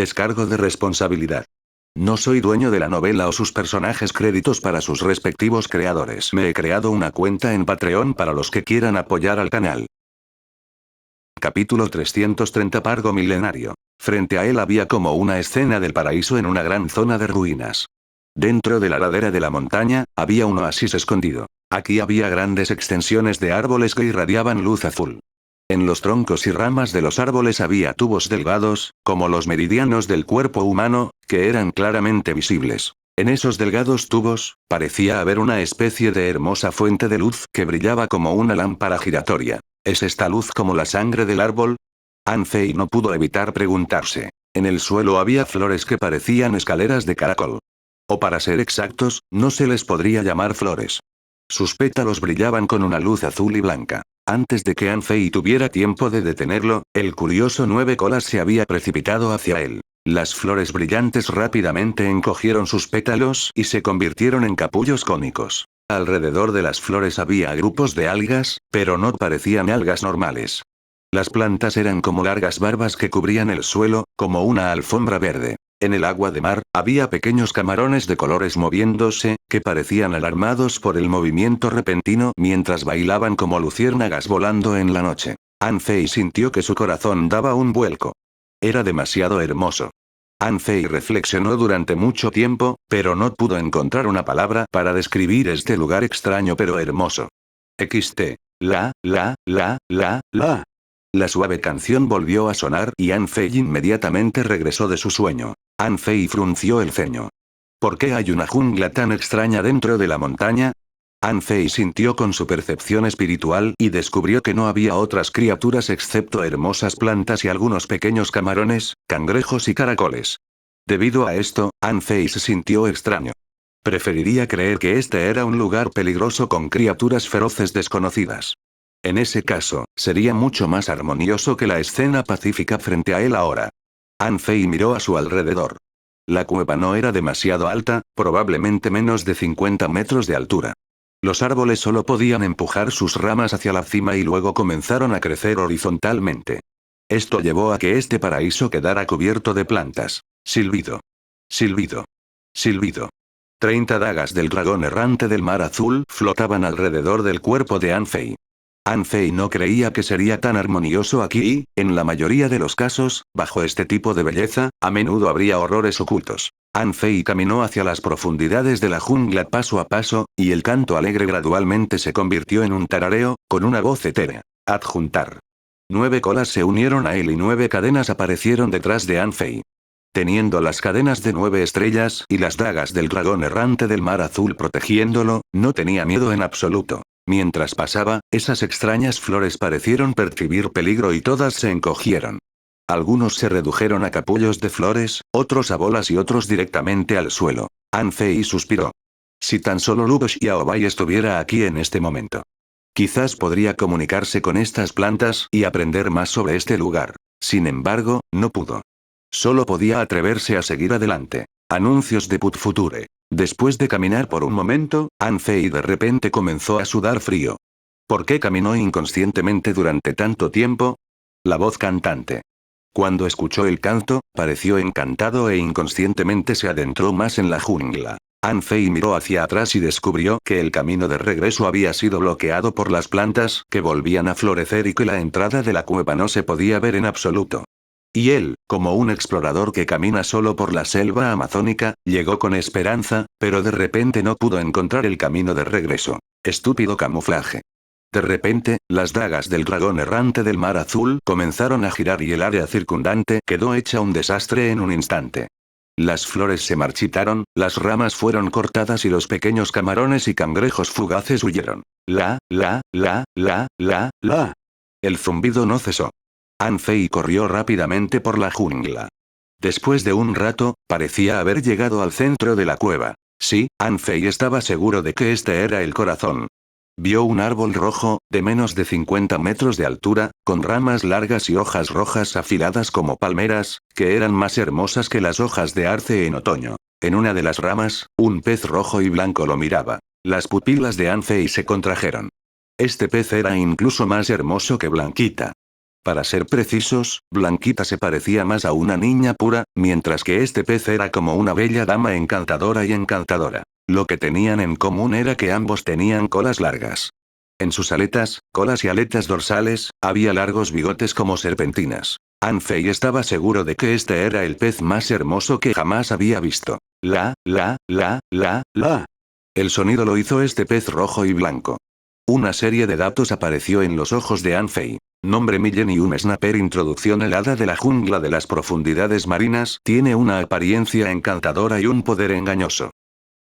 Descargo de responsabilidad. No soy dueño de la novela o sus personajes, créditos para sus respectivos creadores. Me he creado una cuenta en Patreon para los que quieran apoyar al canal. Capítulo 330. Pargo milenario. Frente a él había como una escena del paraíso en una gran zona de ruinas. Dentro de la ladera de la montaña, había un oasis escondido. Aquí había grandes extensiones de árboles que irradiaban luz azul. En los troncos y ramas de los árboles había tubos delgados, como los meridianos del cuerpo humano, que eran claramente visibles. En esos delgados tubos, parecía haber una especie de hermosa fuente de luz que brillaba como una lámpara giratoria. ¿Es esta luz como la sangre del árbol? Anfei no pudo evitar preguntarse. En el suelo había flores que parecían escaleras de caracol. O para ser exactos, no se les podría llamar flores. Sus pétalos brillaban con una luz azul y blanca. Antes de que Anfei tuviera tiempo de detenerlo, el curioso nueve colas se había precipitado hacia él. Las flores brillantes rápidamente encogieron sus pétalos y se convirtieron en capullos cónicos. Alrededor de las flores había grupos de algas, pero no parecían algas normales. Las plantas eran como largas barbas que cubrían el suelo, como una alfombra verde. En el agua de mar, había pequeños camarones de colores moviéndose, que parecían alarmados por el movimiento repentino mientras bailaban como luciérnagas volando en la noche. Anfei sintió que su corazón daba un vuelco. Era demasiado hermoso. Anfei reflexionó durante mucho tiempo, pero no pudo encontrar una palabra para describir este lugar extraño pero hermoso. XT. La. La suave canción volvió a sonar y Anfei inmediatamente regresó de su sueño. Anfei frunció el ceño. ¿Por qué hay una jungla tan extraña dentro de la montaña? Anfei sintió con su percepción espiritual y descubrió que no había otras criaturas excepto hermosas plantas y algunos pequeños camarones, cangrejos y caracoles. Debido a esto, Anfei se sintió extraño. Preferiría creer que este era un lugar peligroso con criaturas feroces desconocidas. En ese caso, sería mucho más armonioso que la escena pacífica frente a él ahora. Anfei miró a su alrededor. La cueva no era demasiado alta, probablemente menos de 50 metros de altura. Los árboles solo podían empujar sus ramas hacia la cima y luego comenzaron a crecer horizontalmente. Esto llevó a que este paraíso quedara cubierto de plantas. Silbido. Silbido. Silbido. 30 dagas del dragón errante del mar azul flotaban alrededor del cuerpo de Anfei. Anfei no creía que sería tan armonioso aquí y, en la mayoría de los casos, bajo este tipo de belleza, a menudo habría horrores ocultos. Anfei caminó hacia las profundidades de la jungla paso a paso, y el canto alegre gradualmente se convirtió en un tarareo, con una voz etérea. Adjuntar. 9 colas se unieron a él y 9 cadenas aparecieron detrás de Anfei. Teniendo las cadenas de 9 estrellas y las dagas del dragón errante del mar azul protegiéndolo, no tenía miedo en absoluto. Mientras pasaba, esas extrañas flores parecieron percibir peligro y todas se encogieron. Algunos se redujeron a capullos de flores, otros a bolas y otros directamente al suelo. Anfei suspiró. Si tan solo Lubo Xiaobai estuviera aquí en este momento. Quizás podría comunicarse con estas plantas y aprender más sobre este lugar. Sin embargo, no pudo. Solo podía atreverse a seguir adelante. Anuncios de Put Future. Después de caminar por un momento, Anfei de repente comenzó a sudar frío. ¿Por qué caminó inconscientemente durante tanto tiempo? La voz cantante. Cuando escuchó el canto, pareció encantado e inconscientemente se adentró más en la jungla. Anfei miró hacia atrás y descubrió que el camino de regreso había sido bloqueado por las plantas que volvían a florecer y que la entrada de la cueva no se podía ver en absoluto. Y él, como un explorador que camina solo por la selva amazónica, llegó con esperanza, pero de repente no pudo encontrar el camino de regreso. Estúpido camuflaje. De repente, las dagas del dragón errante del mar azul comenzaron a girar y el área circundante quedó hecha un desastre en un instante. Las flores se marchitaron, las ramas fueron cortadas y los pequeños camarones y cangrejos fugaces huyeron. El zumbido no cesó. Anfei corrió rápidamente por la jungla. Después de un rato, parecía haber llegado al centro de la cueva. Sí, Anfei estaba seguro de que este era el corazón. Vio un árbol rojo, de menos de 50 metros de altura, con ramas largas y hojas rojas afiladas como palmeras, que eran más hermosas que las hojas de arce en otoño. En una de las ramas, un pez rojo y blanco lo miraba. Las pupilas de Anfei se contrajeron. Este pez era incluso más hermoso que Blanquita. Para ser precisos, Blanquita se parecía más a una niña pura, mientras que este pez era como una bella dama encantadora y encantadora. Lo que tenían en común era que ambos tenían colas largas. En sus aletas, colas y aletas dorsales, había largos bigotes como serpentinas. Anfei estaba seguro de que este era el pez más hermoso que jamás había visto. La. El sonido lo hizo este pez rojo y blanco. Una serie de datos apareció en los ojos de Anfei. Nombre Millen y un snapper. Introducción. El hada de la jungla de las profundidades marinas tiene una apariencia encantadora y un poder engañoso.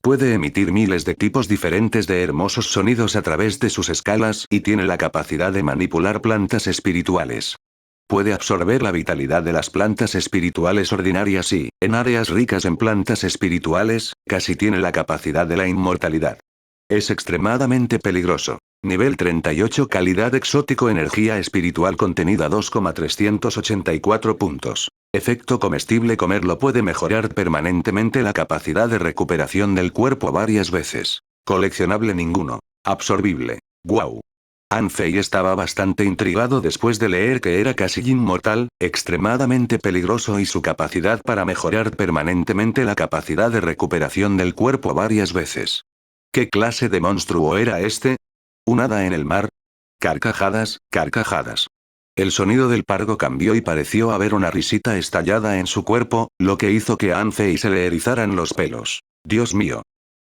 Puede emitir miles de tipos diferentes de hermosos sonidos a través de sus escalas y tiene la capacidad de manipular plantas espirituales. Puede absorber la vitalidad de las plantas espirituales ordinarias y, en áreas ricas en plantas espirituales, casi tiene la capacidad de la inmortalidad. Es extremadamente peligroso. Nivel 38. Calidad exótico. Energía espiritual contenida 2,384 puntos. Efecto comestible. Comerlo puede mejorar permanentemente la capacidad de recuperación del cuerpo varias veces. Coleccionable. Ninguno. Absorbible. ¡Guau! Anfei estaba bastante intrigado después de leer que era casi inmortal, extremadamente peligroso y su capacidad para mejorar permanentemente la capacidad de recuperación del cuerpo varias veces. ¿Qué clase de monstruo era este? ¿Un hada en el mar? Carcajadas, carcajadas. El sonido del pargo cambió y pareció haber una risita estallada en su cuerpo, lo que hizo que a Anfei se le erizaran los pelos. ¡Dios mío!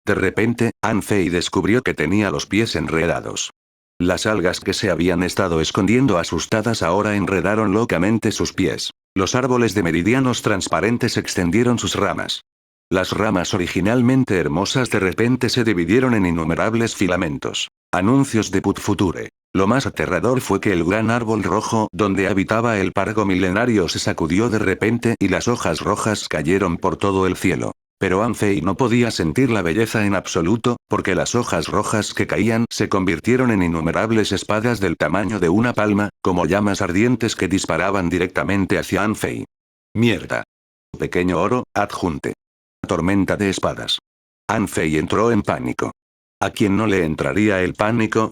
De repente, Anfei descubrió que tenía los pies enredados. Las algas que se habían estado escondiendo asustadas ahora enredaron locamente sus pies. Los árboles de meridianos transparentes extendieron sus ramas. Las ramas originalmente hermosas de repente se dividieron en innumerables filamentos. Anuncios de Put Future. Lo más aterrador fue que el gran árbol rojo donde habitaba el pargo milenario se sacudió de repente y las hojas rojas cayeron por todo el cielo. Pero Anfei no podía sentir la belleza en absoluto, porque las hojas rojas que caían se convirtieron en innumerables espadas del tamaño de una palma, como llamas ardientes que disparaban directamente hacia Anfei. ¡Mierda! Pequeño oro, adjunte. Tormenta de espadas. Anfei entró en pánico. ¿A quién no le entraría el pánico?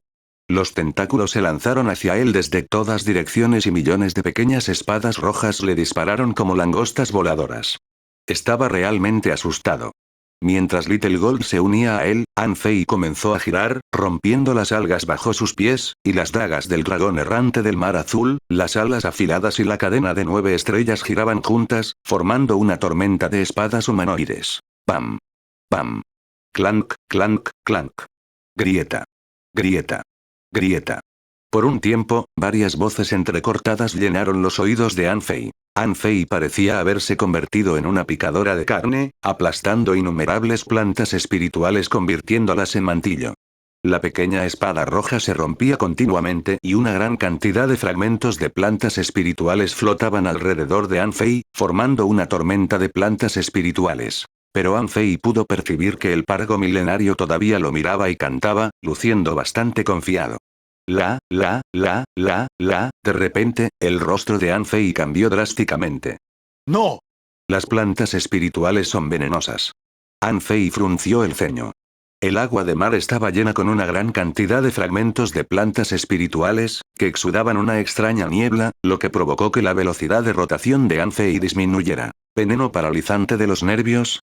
Los tentáculos se lanzaron hacia él desde todas direcciones y millones de pequeñas espadas rojas le dispararon como langostas voladoras. Estaba realmente asustado. Mientras Little Gold se unía a él, Anfei comenzó a girar, rompiendo las algas bajo sus pies, y las dagas del dragón errante del mar azul, las alas afiladas y la cadena de 9 estrellas giraban juntas, formando una tormenta de espadas humanoides. ¡Pam! ¡Pam! ¡Clank, clank, clank! Grieta. Grieta. Grieta. Por un tiempo, varias voces entrecortadas llenaron los oídos de Anfei. Anfei parecía haberse convertido en una picadora de carne, aplastando innumerables plantas espirituales convirtiéndolas en mantillo. La pequeña espada roja se rompía continuamente y una gran cantidad de fragmentos de plantas espirituales flotaban alrededor de Anfei, formando una tormenta de plantas espirituales. Pero Anfei pudo percibir que el pargo milenario todavía lo miraba y cantaba, luciendo bastante confiado. De repente, el rostro de Anfei cambió drásticamente. ¡No! Las plantas espirituales son venenosas. Anfei frunció el ceño. El agua de mar estaba llena con una gran cantidad de fragmentos de plantas espirituales, que exudaban una extraña niebla, lo que provocó que la velocidad de rotación de Anfei disminuyera. ¿Veneno paralizante de los nervios?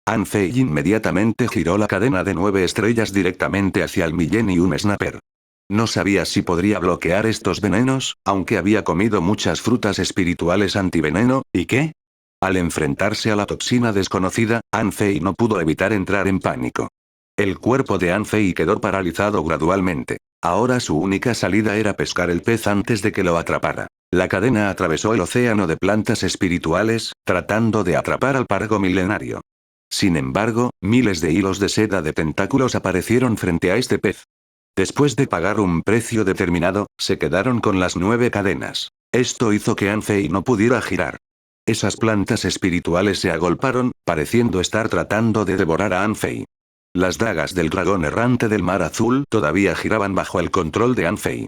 Anfei inmediatamente giró la cadena de 9 estrellas directamente hacia el Millen y un snapper. No sabía si podría bloquear estos venenos, aunque había comido muchas frutas espirituales antiveneno, ¿y qué? Al enfrentarse a la toxina desconocida, Anfei no pudo evitar entrar en pánico. El cuerpo de Anfei quedó paralizado gradualmente. Ahora su única salida era pescar el pez antes de que lo atrapara. La cadena atravesó el océano de plantas espirituales, tratando de atrapar al pargo milenario. Sin embargo, miles de hilos de seda de tentáculos aparecieron frente a este pez. Después de pagar un precio determinado, se quedaron con las 9 cadenas. Esto hizo que Anfei no pudiera girar. Esas plantas espirituales se agolparon, pareciendo estar tratando de devorar a Anfei. Las dagas del dragón errante del mar azul todavía giraban bajo el control de Anfei.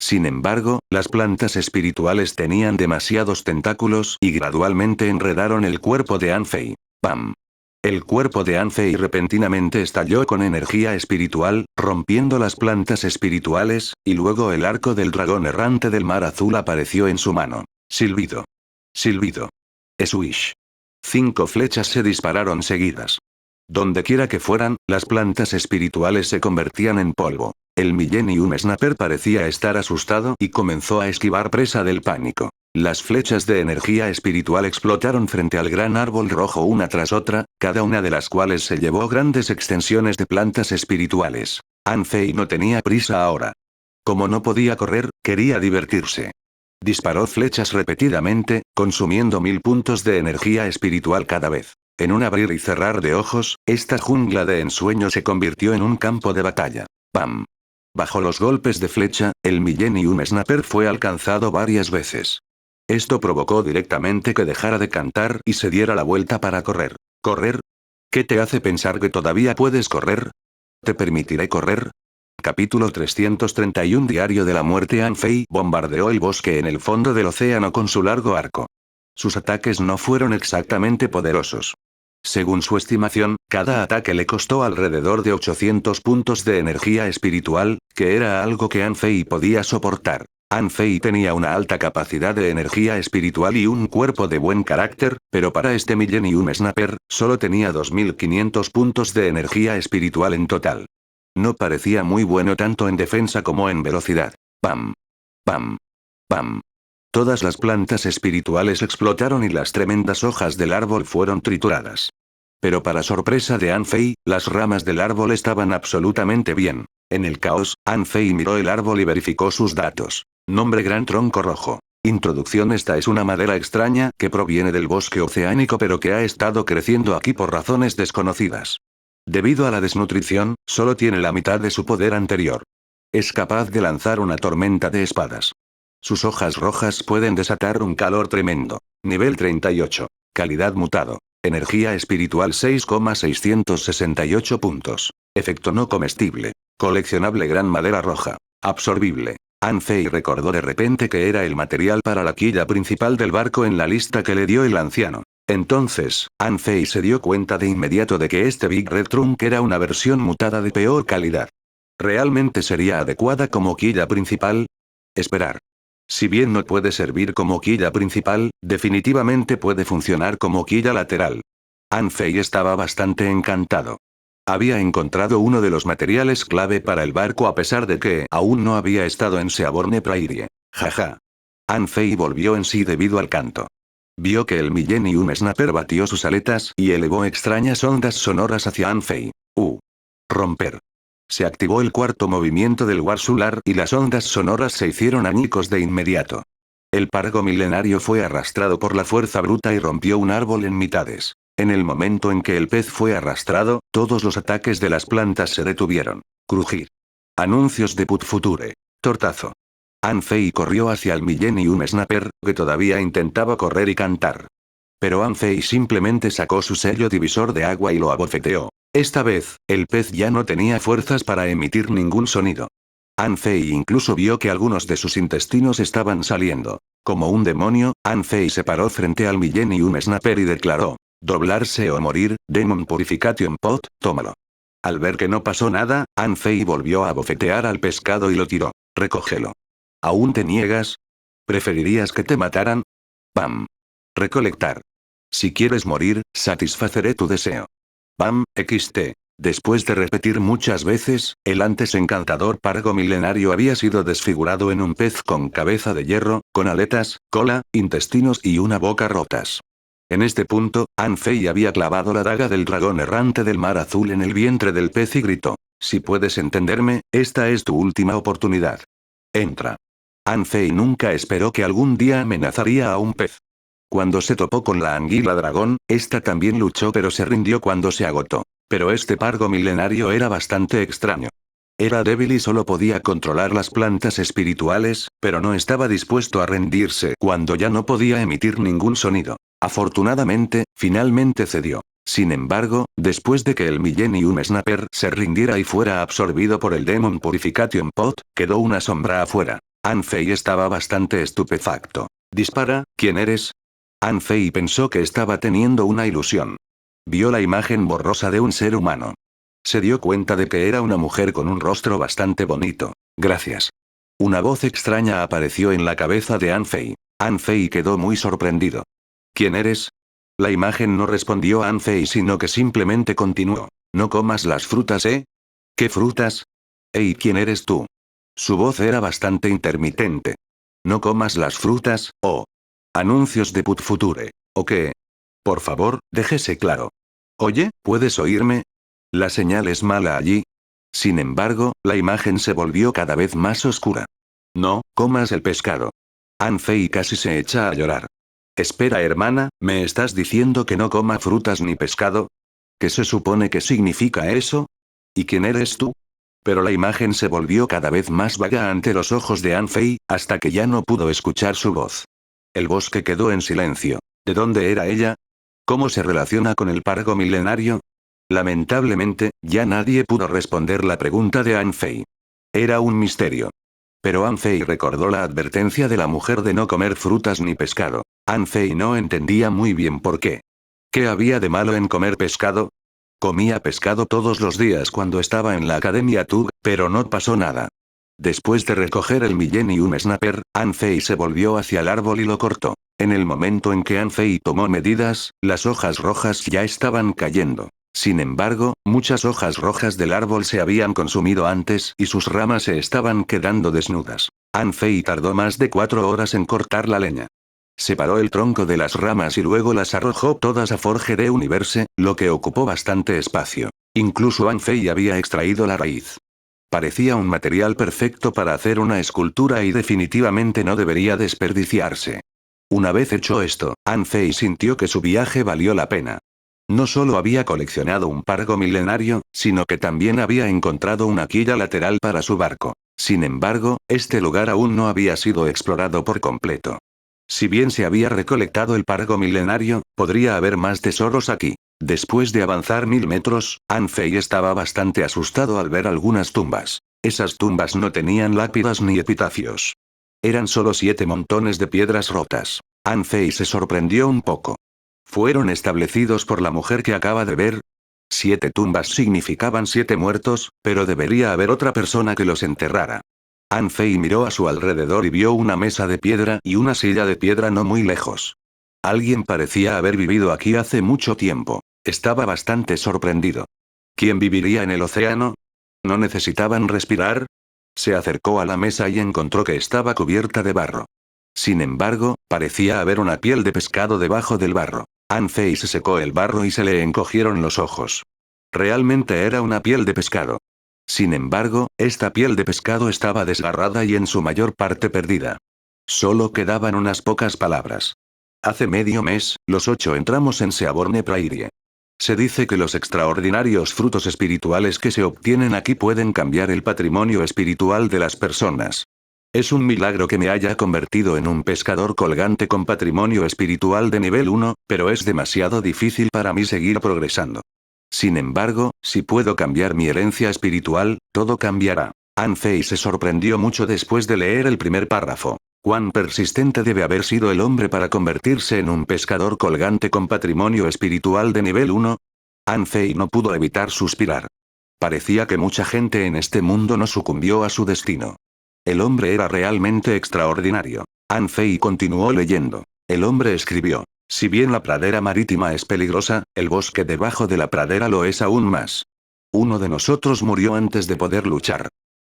Sin embargo, las plantas espirituales tenían demasiados tentáculos y gradualmente enredaron el cuerpo de Anfei. ¡Pam! El cuerpo de Anfei repentinamente estalló con energía espiritual, rompiendo las plantas espirituales, y luego el arco del dragón errante del mar azul apareció en su mano. Silbido. Silbido. Swish. 5 flechas se dispararon seguidas. Dondequiera que fueran, las plantas espirituales se convertían en polvo. El Millennium Snapper parecía estar asustado y comenzó a esquivar presa del pánico. Las flechas de energía espiritual explotaron frente al gran árbol rojo una tras otra, cada una de las cuales se llevó grandes extensiones de plantas espirituales. Anfei no tenía prisa ahora. Como no podía correr, quería divertirse. Disparó flechas repetidamente, consumiendo 1000 puntos de energía espiritual cada vez. En un abrir y cerrar de ojos, esta jungla de ensueño se convirtió en un campo de batalla. ¡Pam! Bajo los golpes de flecha, el Millennium Snapper fue alcanzado varias veces. Esto provocó directamente que dejara de cantar y se diera la vuelta para correr. ¿Correr? ¿Qué te hace pensar que todavía puedes correr? ¿Te permitiré correr? Capítulo 331 Diario de la muerte. Anfei bombardeó el bosque en el fondo del océano con su largo arco. Sus ataques no fueron exactamente poderosos. Según su estimación, cada ataque le costó alrededor de 800 puntos de energía espiritual, que era algo que Anfei podía soportar. Anfei tenía una alta capacidad de energía espiritual y un cuerpo de buen carácter, pero para este Millennium Snapper, solo tenía 2500 puntos de energía espiritual en total. No parecía muy bueno tanto en defensa como en velocidad. ¡Pam! ¡Pam! ¡Pam! Todas las plantas espirituales explotaron y las tremendas hojas del árbol fueron trituradas. Pero para sorpresa de Anfei, las ramas del árbol estaban absolutamente bien. En el caos, Anfei miró el árbol y verificó sus datos. Nombre: Gran Tronco Rojo. Introducción: esta es una madera extraña que proviene del bosque oceánico pero que ha estado creciendo aquí por razones desconocidas. Debido a la desnutrición, solo tiene la mitad de su poder anterior. Es capaz de lanzar una tormenta de espadas. Sus hojas rojas pueden desatar un calor tremendo. Nivel 38. Calidad mutado. Energía espiritual 6,668 puntos. Efecto no comestible. Coleccionable: gran madera roja. Absorbible. Anfei recordó de repente que era el material para la quilla principal del barco en la lista que le dio el anciano. Entonces, Anfei se dio cuenta de inmediato de que este Big Red Trunk era una versión mutada de peor calidad. ¿Realmente sería adecuada como quilla principal? Esperar. Si bien no puede servir como quilla principal, definitivamente puede funcionar como quilla lateral. Anfei estaba bastante encantado. Había encontrado uno de los materiales clave para el barco a pesar de que aún no había estado en Seaborne Prairie. Jaja. Anfei volvió en sí debido al canto. Vio que el Millennium Snapper batió sus aletas y elevó extrañas ondas sonoras hacia Anfei. Romper. Se activó el cuarto movimiento del Warsular y las ondas sonoras se hicieron añicos de inmediato. El pargo milenario fue arrastrado por la fuerza bruta y rompió un árbol en mitades. En el momento en que el pez fue arrastrado, todos los ataques de las plantas se detuvieron. Crujir. Anuncios de Put Future. Tortazo. Anfei corrió hacia el Millennium Snapper, que todavía intentaba correr y cantar. Pero Anfei simplemente sacó su sello divisor de agua y lo abofeteó. Esta vez, el pez ya no tenía fuerzas para emitir ningún sonido. Anfei incluso vio que algunos de sus intestinos estaban saliendo. Como un demonio, Anfei se paró frente al Millennium Snapper y declaró: doblarse o morir, Demon Purification Pot, tómalo. Al ver que no pasó nada, Anfei volvió a bofetear al pescado y lo tiró. Recógelo. ¿Aún te niegas? ¿Preferirías que te mataran? ¡Pam! Recolectar. Si quieres morir, satisfaceré tu deseo. ¡Pam! XT. Después de repetir muchas veces, el antes encantador pargo milenario había sido desfigurado en un pez con cabeza de hierro, con aletas, cola, intestinos y una boca rotas. En este punto, Anfei había clavado la daga del dragón errante del mar azul en el vientre del pez y gritó: si puedes entenderme, esta es tu última oportunidad. Entra. Anfei nunca esperó que algún día amenazaría a un pez. Cuando se topó con la anguila dragón, esta también luchó pero se rindió cuando se agotó. Pero este pargo milenario era bastante extraño. Era débil y solo podía controlar las plantas espirituales, pero no estaba dispuesto a rendirse cuando ya no podía emitir ningún sonido. Afortunadamente, finalmente cedió. Sin embargo, después de que el Millennium Snapper se rindiera y fuera absorbido por el Demon Purification Pot, quedó una sombra afuera. Anfei estaba bastante estupefacto. Dispara, ¿quién eres? Anfei pensó que estaba teniendo una ilusión. vio la imagen borrosa de un ser humano. Se dio cuenta de que era una mujer con un rostro bastante bonito. Gracias. Una voz extraña apareció en la cabeza de Anfei. Anfei quedó muy sorprendido. ¿Quién eres? La imagen no respondió a Anfei sino que simplemente continuó. No comas las frutas, ¿eh? ¿Qué frutas? ¿Y quién eres tú? Su voz era bastante intermitente. No comas las frutas, oh. Anuncios de Put Future. ¿O qué? Por favor, déjese claro. Oye, ¿puedes oírme? La señal es mala allí. Sin embargo, la imagen se volvió cada vez más oscura. No, comas el pescado. Anfei casi se echa a llorar. Espera, hermana, ¿me estás diciendo que no coma frutas ni pescado? ¿Qué se supone que significa eso? ¿Y quién eres tú? Pero la imagen se volvió cada vez más vaga ante los ojos de Anfei, hasta que ya no pudo escuchar su voz. El bosque quedó en silencio. ¿De dónde era ella? ¿Cómo se relaciona con el pargo milenario? Lamentablemente, ya nadie pudo responder la pregunta de Anfei. Era un misterio. Pero Anfei recordó la advertencia de la mujer de no comer frutas ni pescado. Anfei no entendía muy bien por qué. ¿Qué había de malo en comer pescado? Comía pescado todos los días cuando estaba en la Academia Tug, pero no pasó nada. Después de recoger el Millennium Snapper, Anfei se volvió hacia el árbol y lo cortó. En el momento en que Anfei tomó medidas, las hojas rojas ya estaban cayendo. Sin embargo, muchas hojas rojas del árbol se habían consumido antes y sus ramas se estaban quedando desnudas. Anfei tardó más de 4 horas en cortar la leña. Separó el tronco de las ramas y luego las arrojó todas a Forge de Universe, lo que ocupó bastante espacio. Incluso Anfei había extraído la raíz. Parecía un material perfecto para hacer una escultura y definitivamente no debería desperdiciarse. Una vez hecho esto, Anfei sintió que su viaje valió la pena. No solo había coleccionado un pargo milenario, sino que también había encontrado una quilla lateral para su barco. Sin embargo, este lugar aún no había sido explorado por completo. Si bien se había recolectado el pargo milenario, podría haber más tesoros aquí. Después de avanzar 1000 metros, Anfei estaba bastante asustado al ver algunas tumbas. Esas tumbas no tenían lápidas ni epitafios. Eran solo 7 montones de piedras rotas. Anfei se sorprendió un poco. ¿Fueron establecidos por la mujer que acaba de ver? 7 tumbas significaban 7 muertos, pero debería haber otra persona que los enterrara. Anfei miró a su alrededor y vio una mesa de piedra y una silla de piedra no muy lejos. Alguien parecía haber vivido aquí hace mucho tiempo. Estaba bastante sorprendido. ¿Quién viviría en el océano? ¿No necesitaban respirar? Se acercó a la mesa y encontró que estaba cubierta de barro. Sin embargo, parecía haber una piel de pescado debajo del barro. Anfei se secó el barro y se le encogieron los ojos. Realmente era una piel de pescado. Sin embargo, esta piel de pescado estaba desgarrada y en su mayor parte perdida. Solo quedaban unas pocas palabras. Hace medio mes, los 8 entramos en Seaborne Prairie. Se dice que los extraordinarios frutos espirituales que se obtienen aquí pueden cambiar el patrimonio espiritual de las personas. Es un milagro que me haya convertido en un pescador colgante con patrimonio espiritual de nivel 1, pero es demasiado difícil para mí seguir progresando. Sin embargo, si puedo cambiar mi herencia espiritual, todo cambiará. Anfei se sorprendió mucho después de leer el primer párrafo. ¿Cuán persistente debe haber sido el hombre para convertirse en un pescador colgante con patrimonio espiritual de nivel 1? Anfei no pudo evitar suspirar. Parecía que mucha gente en este mundo no sucumbió a su destino. El hombre era realmente extraordinario. Anfei continuó leyendo. El hombre escribió. Si bien la pradera marítima es peligrosa, el bosque debajo de la pradera lo es aún más. Uno de nosotros murió antes de poder luchar.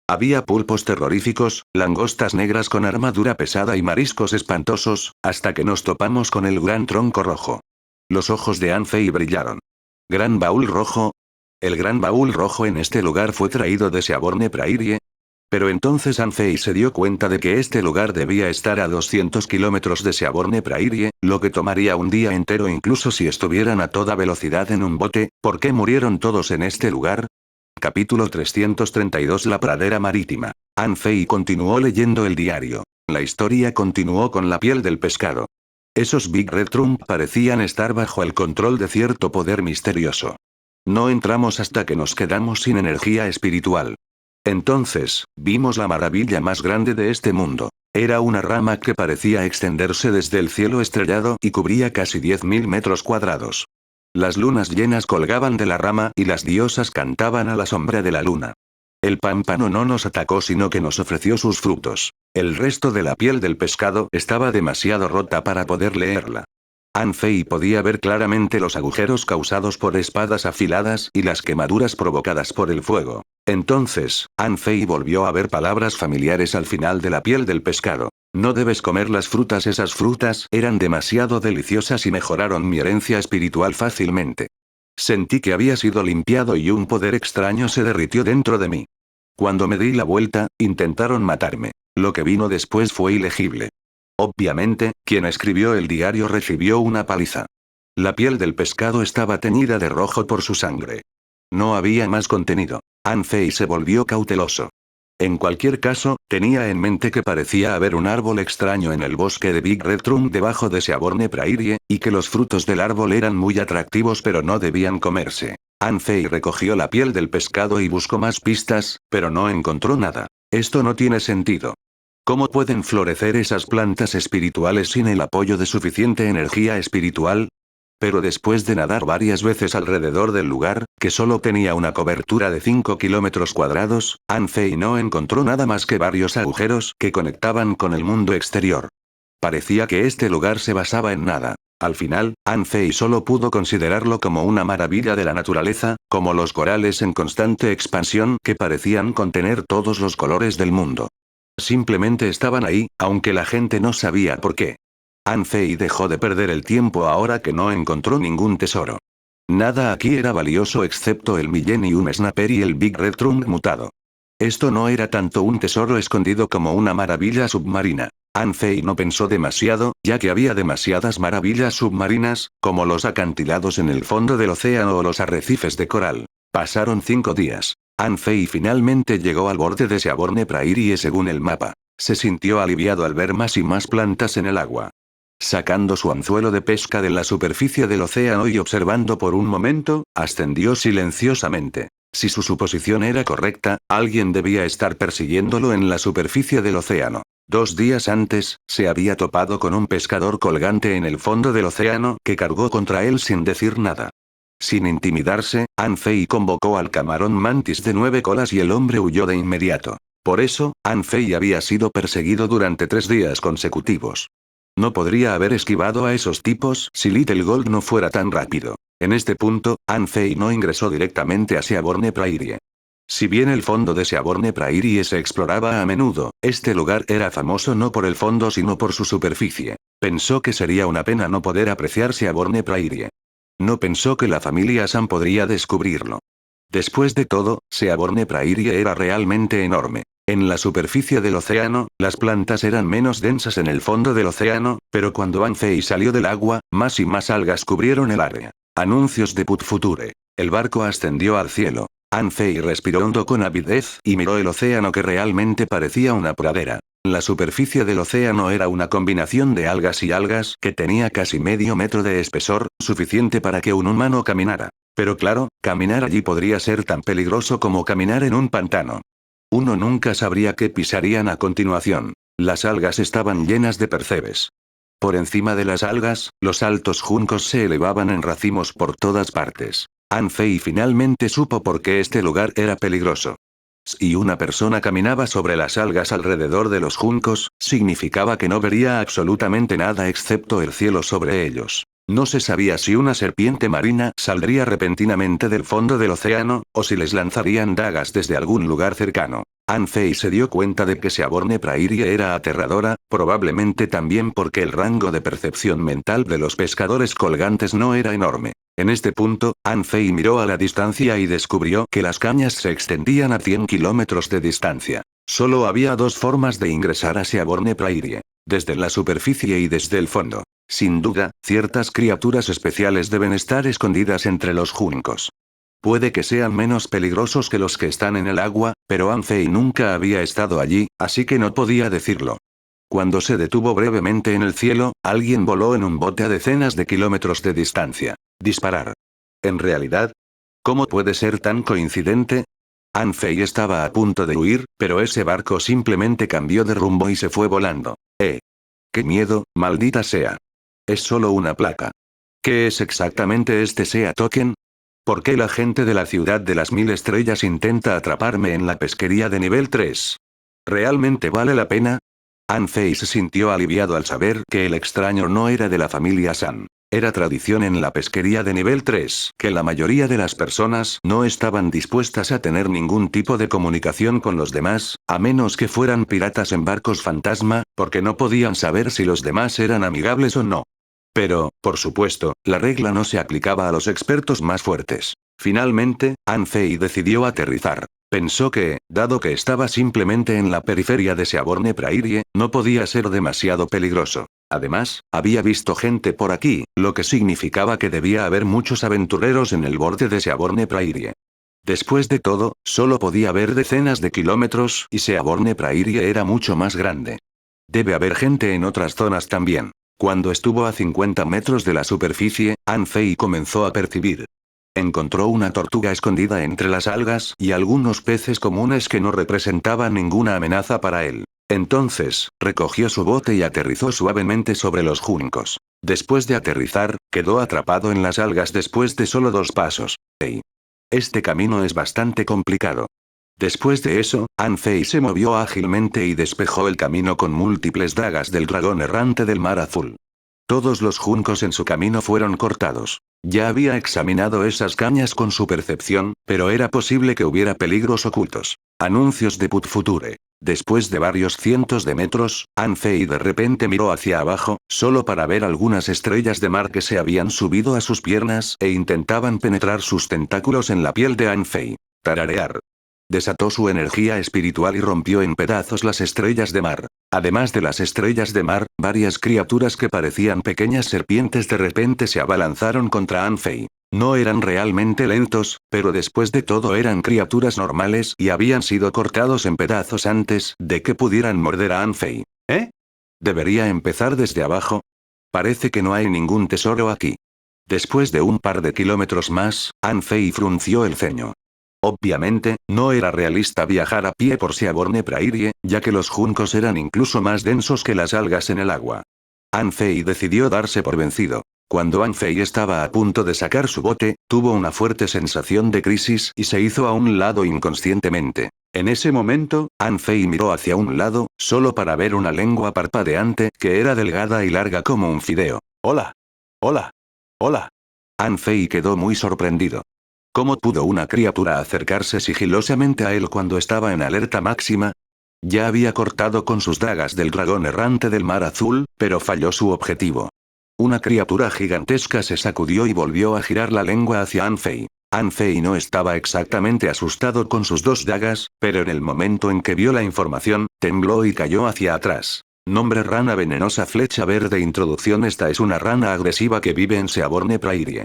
Había pulpos terroríficos, langostas negras con armadura pesada y mariscos espantosos, hasta que nos topamos con el gran tronco rojo. Los ojos de Anfei brillaron. ¿Gran baúl rojo? ¿El gran baúl rojo en este lugar fue traído de Seaborne Prairie? Pero entonces Anfei se dio cuenta de que este lugar debía estar a 200 kilómetros de Seaborne Prairie, lo que tomaría un día entero incluso si estuvieran a toda velocidad en un bote. ¿Por qué murieron todos en este lugar? Capítulo 332 La pradera marítima. Anfei continuó leyendo el diario. La historia continuó con la piel del pescado. Esos Big Red Trump parecían estar bajo el control de cierto poder misterioso. No entramos hasta que nos quedamos sin energía espiritual. Entonces, vimos la maravilla más grande de este mundo. Era una rama que parecía extenderse desde el cielo estrellado y cubría casi 10.000 metros cuadrados. Las lunas llenas colgaban de la rama y las diosas cantaban a la sombra de la luna. El pámpano no nos atacó sino que nos ofreció sus frutos. El resto de la piel del pescado estaba demasiado rota para poder leerla. Anfei podía ver claramente los agujeros causados por espadas afiladas y las quemaduras provocadas por el fuego. Entonces, Anfei volvió a ver palabras familiares al final de la piel del pescado. No debes comer las frutas. Esas frutas eran demasiado deliciosas y mejoraron mi herencia espiritual fácilmente. Sentí que había sido limpiado y un poder extraño se derritió dentro de mí. Cuando me di la vuelta, intentaron matarme. Lo que vino después fue ilegible. Obviamente, quien escribió el diario recibió una paliza. La piel del pescado estaba teñida de rojo por su sangre. No había más contenido. Anfei se volvió cauteloso. En cualquier caso, tenía en mente que parecía haber un árbol extraño en el bosque de Big Red Trunk debajo de Seaborne Prairie, y que los frutos del árbol eran muy atractivos pero no debían comerse. Anfei recogió la piel del pescado y buscó más pistas, pero no encontró nada. Esto no tiene sentido. ¿Cómo pueden florecer esas plantas espirituales sin el apoyo de suficiente energía espiritual? Pero después de nadar varias veces alrededor del lugar, que solo tenía una cobertura de 5 kilómetros cuadrados, Anfei no encontró nada más que varios agujeros que conectaban con el mundo exterior. Parecía que este lugar se basaba en nada. Al final, Anfei solo pudo considerarlo como una maravilla de la naturaleza, como los corales en constante expansión que parecían contener todos los colores del mundo. Simplemente estaban ahí, aunque la gente no sabía por qué. Anfei dejó de perder el tiempo ahora que no encontró ningún tesoro. Nada aquí era valioso excepto el Millennium Snapper y el Big Red Trunk mutado. Esto no era tanto un tesoro escondido como una maravilla submarina. Anfei no pensó demasiado, ya que había demasiadas maravillas submarinas, como los acantilados en el fondo del océano o los arrecifes de coral. Pasaron 5 días. Anfei finalmente llegó al borde de Seaborne Prairie según el mapa. Se sintió aliviado al ver más y más plantas en el agua. Sacando su anzuelo de pesca de la superficie del océano y observando por un momento, ascendió silenciosamente. Si su suposición era correcta, alguien debía estar persiguiéndolo en la superficie del océano. 2 días antes, se había topado con un pescador colgante en el fondo del océano que cargó contra él sin decir nada. Sin intimidarse, Anfei convocó al camarón mantis de 9 colas y el hombre huyó de inmediato. Por eso, Anfei había sido perseguido durante 3 días consecutivos. No podría haber esquivado a esos tipos si Little Gold no fuera tan rápido. En este punto, Anfei no ingresó directamente a Seaborne Prairie. Si bien el fondo de Seaborne Prairie se exploraba a menudo, este lugar era famoso no por el fondo sino por su superficie. Pensó que sería una pena no poder apreciar Seaborne Prairie. No pensó que la familia Sam podría descubrirlo. Después de todo, Seaborne Prairie era realmente enorme. En la superficie del océano, las plantas eran menos densas en el fondo del océano, pero cuando Anfei salió del agua, más y más algas cubrieron el área. Anuncios de Put Future. El barco ascendió al cielo. Anfei respiró hondo con avidez y miró el océano que realmente parecía una pradera. La superficie del océano era una combinación de algas y algas que tenía casi medio metro de espesor, suficiente para que un humano caminara. Pero claro, caminar allí podría ser tan peligroso como caminar en un pantano. Uno nunca sabría qué pisarían a continuación. Las algas estaban llenas de percebes. Por encima de las algas, los altos juncos se elevaban en racimos por todas partes. Anfei finalmente supo por qué este lugar era peligroso. Si una persona caminaba sobre las algas alrededor de los juncos, significaba que no vería absolutamente nada excepto el cielo sobre ellos. No se sabía si una serpiente marina saldría repentinamente del fondo del océano, o si les lanzarían dagas desde algún lugar cercano. Anfei se dio cuenta de que Seaborne Prairie era aterradora, probablemente también porque el rango de percepción mental de los pescadores colgantes no era enorme. En este punto, Anfei miró a la distancia y descubrió que las cañas se extendían a 100 kilómetros de distancia. Solo había 2 formas de ingresar a Seaborne Prairie: desde la superficie y desde el fondo. Sin duda, ciertas criaturas especiales deben estar escondidas entre los juncos. Puede que sean menos peligrosos que los que están en el agua, pero Anfei nunca había estado allí, así que no podía decirlo. Cuando se detuvo brevemente en el cielo, alguien voló en un bote a decenas de kilómetros de distancia. Disparar. En realidad, ¿cómo puede ser tan coincidente? Anfei estaba a punto de huir, pero ese barco simplemente cambió de rumbo y se fue volando. ¡Qué miedo, maldita sea! Es solo una placa. ¿Qué es exactamente este SEA Token? ¿Por qué la gente de la ciudad de las 1000 estrellas intenta atraparme en la pesquería de nivel 3? ¿Realmente vale la pena? Anfei se sintió aliviado al saber que el extraño no era de la familia San. Era tradición en la pesquería de nivel 3 que la mayoría de las personas no estaban dispuestas a tener ningún tipo de comunicación con los demás, a menos que fueran piratas en barcos fantasma, porque no podían saber si los demás eran amigables o no. Pero, por supuesto, la regla no se aplicaba a los expertos más fuertes. Finalmente, Anfei decidió aterrizar. Pensó que, dado que estaba simplemente en la periferia de Seaborne Prairie, no podía ser demasiado peligroso. Además, había visto gente por aquí, lo que significaba que debía haber muchos aventureros en el borde de Seaborne Prairie. Después de todo, solo podía haber decenas de kilómetros y Seaborne Prairie era mucho más grande. Debe haber gente en otras zonas también. Cuando estuvo a 50 metros de la superficie, Anfei comenzó a percibir. Encontró una tortuga escondida entre las algas y algunos peces comunes que no representaban ninguna amenaza para él. Entonces, recogió su bote y aterrizó suavemente sobre los juncos. Después de aterrizar, quedó atrapado en las algas después de solo 2 pasos. ¡Ey! Este camino es bastante complicado. Después de eso, Anfei se movió ágilmente y despejó el camino con múltiples dagas del dragón errante del mar azul. Todos los juncos en su camino fueron cortados. Ya había examinado esas cañas con su percepción, pero era posible que hubiera peligros ocultos. Anuncios de Put Future. Después de varios cientos de metros, Anfei de repente miró hacia abajo, solo para ver algunas estrellas de mar que se habían subido a sus piernas e intentaban penetrar sus tentáculos en la piel de Anfei. Tararear. Desató su energía espiritual y rompió en pedazos las estrellas de mar. Además de las estrellas de mar, varias criaturas que parecían pequeñas serpientes de repente se abalanzaron contra Anfei. No eran realmente lentos, pero después de todo eran criaturas normales y habían sido cortados en pedazos antes de que pudieran morder a Anfei. ¿Eh? ¿Debería empezar desde abajo? Parece que no hay ningún tesoro aquí. Después de un par de kilómetros más, Anfei frunció el ceño. Obviamente, no era realista viajar a pie por Seaborne Prairie, ya que los juncos eran incluso más densos que las algas en el agua. Anfei decidió darse por vencido. Cuando Anfei estaba a punto de sacar su bote, tuvo una fuerte sensación de crisis y se hizo a un lado inconscientemente. En ese momento, Anfei miró hacia un lado, solo para ver una lengua parpadeante que era delgada y larga como un fideo. ¡Hola! ¡Hola! ¡Hola! Anfei quedó muy sorprendido. ¿Cómo pudo una criatura acercarse sigilosamente a él cuando estaba en alerta máxima? Ya había cortado con sus dagas del dragón errante del mar azul, pero falló su objetivo. Una criatura gigantesca se sacudió y volvió a girar la lengua hacia Anfei. Anfei no estaba exactamente asustado con sus 2 dagas, pero en el momento en que vio la información, tembló y cayó hacia atrás. Nombre: rana venenosa flecha verde. Introducción: esta es una rana agresiva que vive en Seaborne Prairie.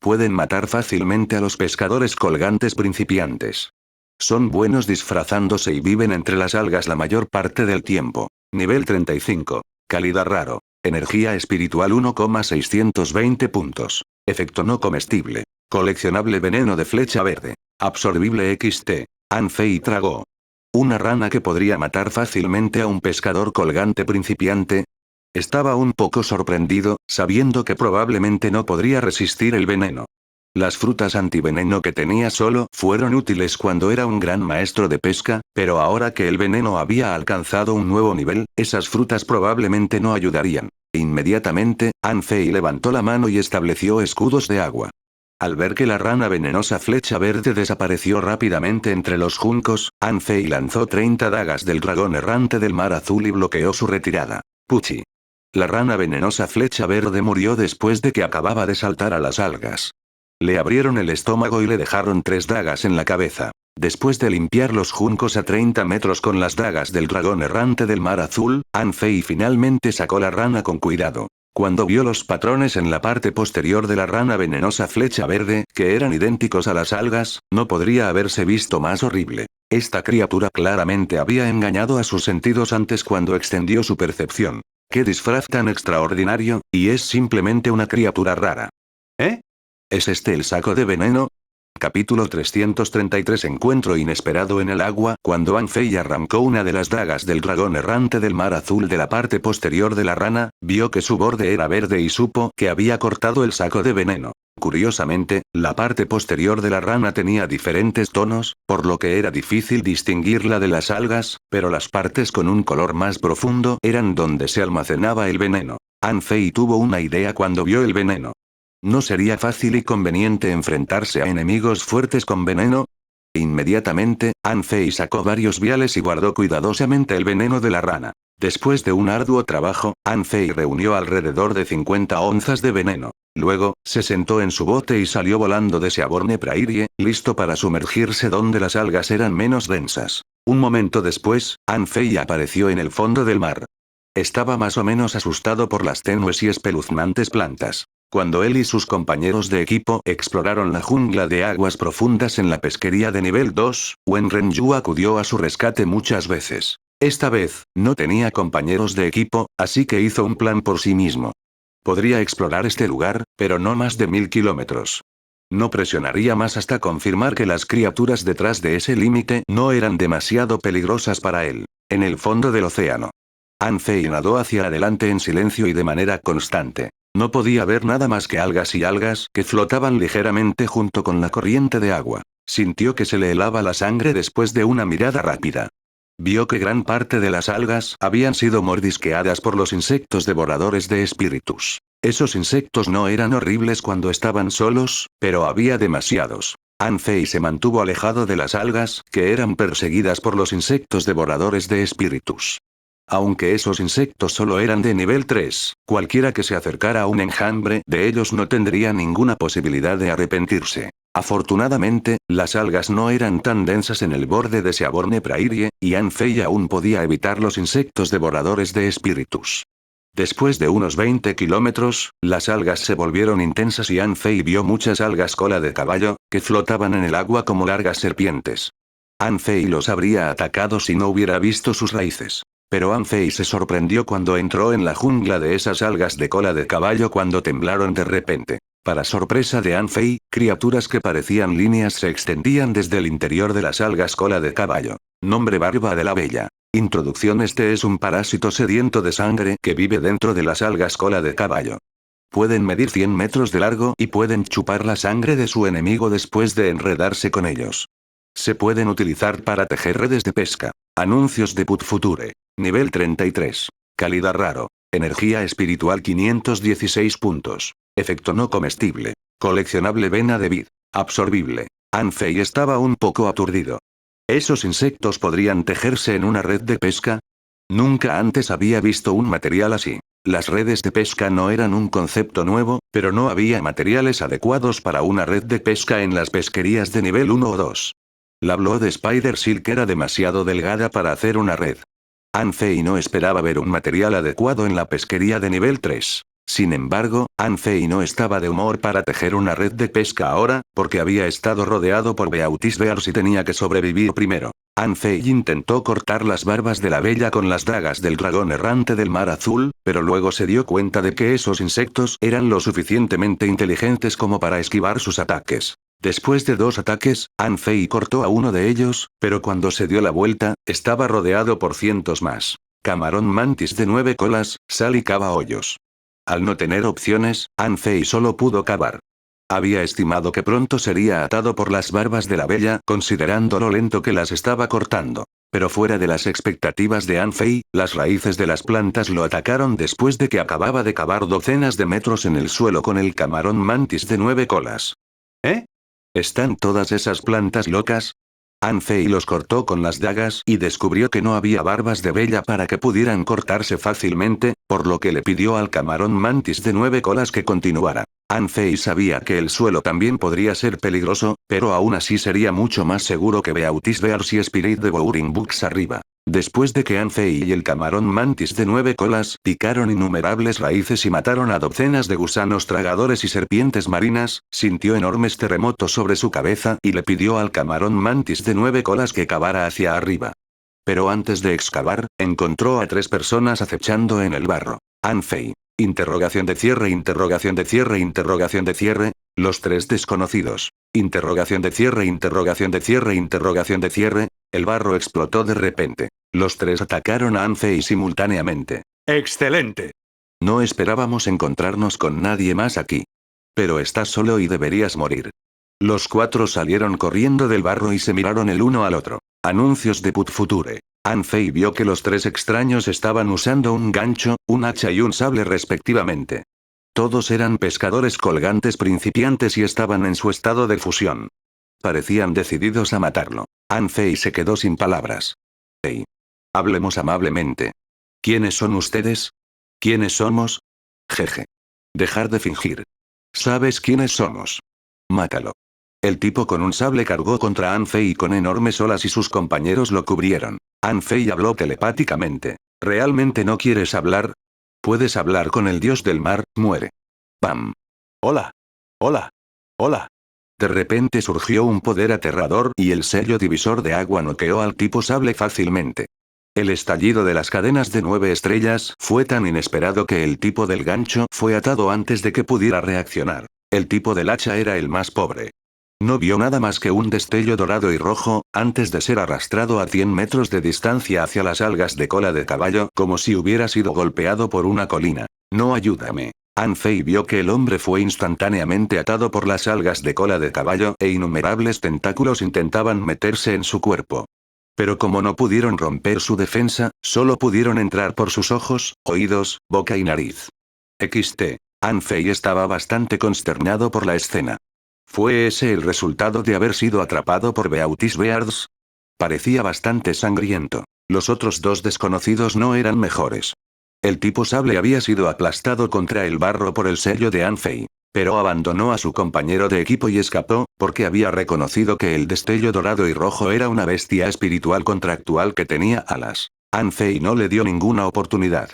Pueden matar fácilmente a los pescadores colgantes principiantes. Son buenos disfrazándose y viven entre las algas la mayor parte del tiempo. Nivel 35. Calidad raro. Energía espiritual 1,620 puntos. Efecto no comestible. Coleccionable: veneno de flecha verde. Absorbible XT. Anfei tragó. ¿Una rana que podría matar fácilmente a un pescador colgante principiante? Estaba un poco sorprendido, sabiendo que probablemente no podría resistir el veneno. Las frutas antiveneno que tenía solo fueron útiles cuando era un gran maestro de pesca, pero ahora que el veneno había alcanzado un nuevo nivel, esas frutas probablemente no ayudarían. Inmediatamente, Anfei levantó la mano y estableció escudos de agua. Al ver que la rana venenosa flecha verde desapareció rápidamente entre los juncos, Anfei lanzó 30 dagas del dragón errante del mar azul y bloqueó su retirada. Puchi. La rana venenosa flecha verde murió después de que acababa de saltar a las algas. Le abrieron el estómago y le dejaron 3 dagas en la cabeza. Después de limpiar los juncos a 30 metros con las dagas del dragón errante del mar azul, Anfei finalmente sacó la rana con cuidado. Cuando vio los patrones en la parte posterior de la rana venenosa flecha verde, que eran idénticos a las algas, no podría haberse visto más horrible. Esta criatura claramente había engañado a sus sentidos antes cuando extendió su percepción. ¡Qué disfraz tan extraordinario! Y es simplemente una criatura rara. ¿Eh? ¿Es este el saco de veneno? Capítulo 333 Encuentro inesperado en el agua. Cuando Anfei arrancó una de las dagas del dragón errante del mar azul de la parte posterior de la rana, vio que su borde era verde y supo que había cortado el saco de veneno. Curiosamente, la parte posterior de la rana tenía diferentes tonos, por lo que era difícil distinguirla de las algas, pero las partes con un color más profundo eran donde se almacenaba el veneno. Anfei tuvo una idea cuando vio el veneno. ¿No sería fácil y conveniente enfrentarse a enemigos fuertes con veneno? Inmediatamente, Anfei sacó varios viales y guardó cuidadosamente el veneno de la rana. Después de un arduo trabajo, Anfei reunió alrededor de 50 onzas de veneno. Luego, se sentó en su bote y salió volando de Seaborne Prairie, listo para sumergirse donde las algas eran menos densas. Un momento después, Anfei apareció en el fondo del mar. Estaba más o menos asustado por las tenues y espeluznantes plantas. Cuando él y sus compañeros de equipo exploraron la jungla de aguas profundas en la pesquería de nivel 2, Wen Renyu acudió a su rescate muchas veces. Esta vez, no tenía compañeros de equipo, así que hizo un plan por sí mismo. Podría explorar este lugar, pero no más de 1000 kilómetros. No presionaría más hasta confirmar que las criaturas detrás de ese límite no eran demasiado peligrosas para él. En el fondo del océano, Anfei nadó hacia adelante en silencio y de manera constante. No podía ver nada más que algas y algas que flotaban ligeramente junto con la corriente de agua. Sintió que se le helaba la sangre después de una mirada rápida. Vio que gran parte de las algas habían sido mordisqueadas por los insectos devoradores de espíritus. Esos insectos no eran horribles cuando estaban solos, pero había demasiados. Anfei se mantuvo alejado de las algas, que eran perseguidas por los insectos devoradores de espíritus. Aunque esos insectos solo eran de nivel 3, cualquiera que se acercara a un enjambre de ellos no tendría ninguna posibilidad de arrepentirse. Afortunadamente, las algas no eran tan densas en el borde de Seaborne Prairie, y Anfei aún podía evitar los insectos devoradores de espíritus. Después de unos 20 kilómetros, las algas se volvieron intensas y Anfei vio muchas algas cola de caballo, que flotaban en el agua como largas serpientes. Anfei los habría atacado si no hubiera visto sus raíces. Pero Anfei se sorprendió cuando entró en la jungla de esas algas de cola de caballo cuando temblaron de repente. Para sorpresa de Anfei, criaturas que parecían líneas se extendían desde el interior de las algas cola de caballo. Nombre: Barba de la Bella. Introducción: Este es un parásito sediento de sangre que vive dentro de las algas cola de caballo. Pueden medir 100 metros de largo y pueden chupar la sangre de su enemigo después de enredarse con ellos. Se pueden utilizar para tejer redes de pesca. Anuncios de Put Future. Nivel 33. Calidad raro. Energía espiritual 516 puntos. Efecto no comestible. Coleccionable vena de vid. Absorbible. Anfei estaba un poco aturdido. ¿Esos insectos podrían tejerse en una red de pesca? Nunca antes había visto un material así. Las redes de pesca no eran un concepto nuevo, pero no había materiales adecuados para una red de pesca en las pesquerías de nivel 1 o 2. La Blood Spider Silk era demasiado delgada para hacer una red. Anfei no esperaba ver un material adecuado en la pesquería de nivel 3. Sin embargo, Anfei no estaba de humor para tejer una red de pesca ahora, porque había estado rodeado por Beauty Bears y tenía que sobrevivir primero. Anfei intentó cortar las barbas de la bella con las dagas del dragón errante del mar azul, pero luego se dio cuenta de que esos insectos eran lo suficientemente inteligentes como para esquivar sus ataques. Después de 2 ataques, Anfei cortó a uno de ellos, pero cuando se dio la vuelta, estaba rodeado por cientos más. Camarón mantis de 9 colas, sal y cava hoyos. Al no tener opciones, Anfei solo pudo cavar. Había estimado que pronto sería atado por las barbas de la bella, considerando lo lento que las estaba cortando. Pero fuera de las expectativas de Anfei, las raíces de las plantas lo atacaron después de que acababa de cavar docenas de metros en el suelo con el camarón mantis de 9 colas. ¿Eh? ¿Están todas esas plantas locas? Anfei los cortó con las dagas y descubrió que no había barbas de bella para que pudieran cortarse fácilmente, por lo que le pidió al camarón mantis de 9 colas que continuara. Anfei sabía que el suelo también podría ser peligroso, pero aún así sería mucho más seguro que Beauty Bears y Spirit Devouring Books arriba. Después de que Anfei y el camarón mantis de 9 colas picaron innumerables raíces y mataron a docenas de gusanos tragadores y serpientes marinas, sintió enormes terremotos sobre su cabeza y le pidió al camarón mantis de 9 colas que cavara hacia arriba. Pero antes de excavar, encontró a 3 personas acechando en el barro. Anfei. Interrogación de cierre, interrogación de cierre, interrogación de cierre. Los 3 desconocidos. Interrogación de cierre, interrogación de cierre, interrogación de cierre. El barro explotó de repente. Los tres atacaron a Anfei simultáneamente. ¡Excelente! No esperábamos encontrarnos con nadie más aquí. Pero estás solo y deberías morir. Los cuatro salieron corriendo del barro y se miraron el uno al otro. Anuncios de Put Future. Anfei vio que los tres extraños estaban usando un gancho, un hacha y un sable respectivamente. Todos eran pescadores colgantes principiantes y estaban en su estado de fusión. Parecían decididos a matarlo. Anfei se quedó sin palabras. Hey. Hablemos amablemente. ¿Quiénes son ustedes? ¿Quiénes somos? Jeje. Dejar de fingir. ¿Sabes quiénes somos? Mátalo. El tipo con un sable cargó contra Anfei con enormes olas y sus compañeros lo cubrieron. Anfei habló telepáticamente. ¿Realmente no quieres hablar? Puedes hablar con el dios del mar, muere. ¡Pam! Hola. Hola. Hola. De repente surgió un poder aterrador y el sello divisor de agua noqueó al tipo sable fácilmente. El estallido de las cadenas de 9 estrellas fue tan inesperado que el tipo del gancho fue atado antes de que pudiera reaccionar. El tipo del hacha era el más pobre. No vio nada más que un destello dorado y rojo, antes de ser arrastrado a 100 metros de distancia hacia las algas de cola de caballo, como si hubiera sido golpeado por una colina. No, ayúdame. Anfei vio que el hombre fue instantáneamente atado por las algas de cola de caballo e innumerables tentáculos intentaban meterse en su cuerpo. Pero como no pudieron romper su defensa, solo pudieron entrar por sus ojos, oídos, boca y nariz. XT. Anfei estaba bastante consternado por la escena. ¿Fue ese el resultado de haber sido atrapado por Beautis Beards? Parecía bastante sangriento. Los otros dos desconocidos no eran mejores. El tipo sable había sido aplastado contra el barro por el sello de Anfei. Pero abandonó a su compañero de equipo y escapó, porque había reconocido que el destello dorado y rojo era una bestia espiritual contractual que tenía alas. Anfei no le dio ninguna oportunidad.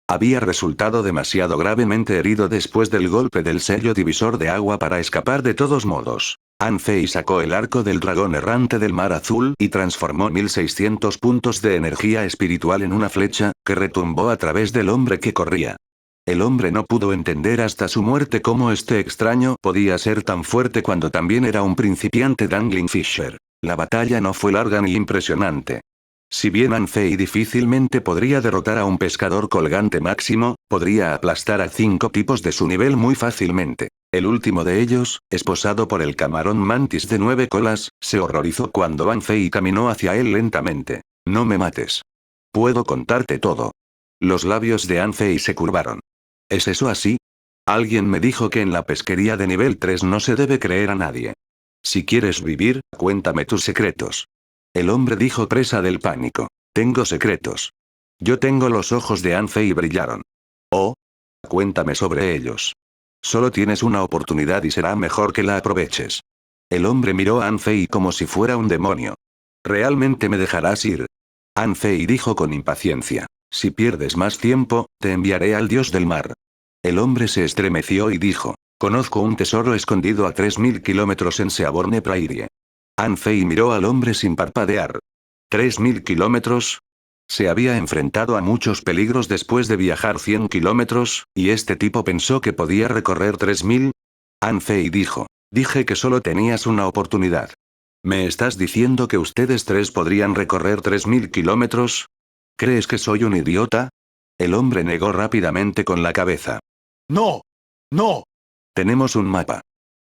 Había resultado demasiado gravemente herido después del golpe del sello divisor de agua para escapar de todos modos. Anfei sacó el arco del dragón errante del mar azul y transformó 1600 puntos de energía espiritual en una flecha, que retumbó a través del hombre que corría. El hombre no pudo entender hasta su muerte cómo este extraño podía ser tan fuerte cuando también era un principiante Dangling Fisher. La batalla no fue larga ni impresionante. Si bien Anfei difícilmente podría derrotar a un pescador colgante máximo, podría aplastar a 5 tipos de su nivel muy fácilmente. El último de ellos, esposado por el camarón mantis de 9 colas, se horrorizó cuando Anfei caminó hacia él lentamente. No me mates. Puedo contarte todo. Los labios de Anfei se curvaron. ¿Es eso así? Alguien me dijo que en la pesquería de nivel 3 no se debe creer a nadie. Si quieres vivir, cuéntame tus secretos. El hombre dijo presa del pánico. Tengo secretos. Yo tengo los ojos de Anfei brillaron. Oh. Cuéntame sobre ellos. Solo tienes una oportunidad y será mejor que la aproveches. El hombre miró a Anfei como si fuera un demonio. ¿Realmente me dejarás ir? Anfei dijo con impaciencia. Si pierdes más tiempo, te enviaré al dios del mar. El hombre se estremeció y dijo. Conozco un tesoro escondido a 3000 kilómetros en Seaborne Prairie. Anfei miró al hombre sin parpadear. ¿3000 kilómetros? Se había enfrentado a muchos peligros después de viajar 100 kilómetros, y este tipo pensó que podía recorrer 3000. Anfei dijo. Dije que solo tenías una oportunidad. ¿Me estás diciendo que ustedes tres podrían recorrer 3000 kilómetros? ¿Crees que soy un idiota? El hombre negó rápidamente con la cabeza. ¡No! ¡No! Tenemos un mapa.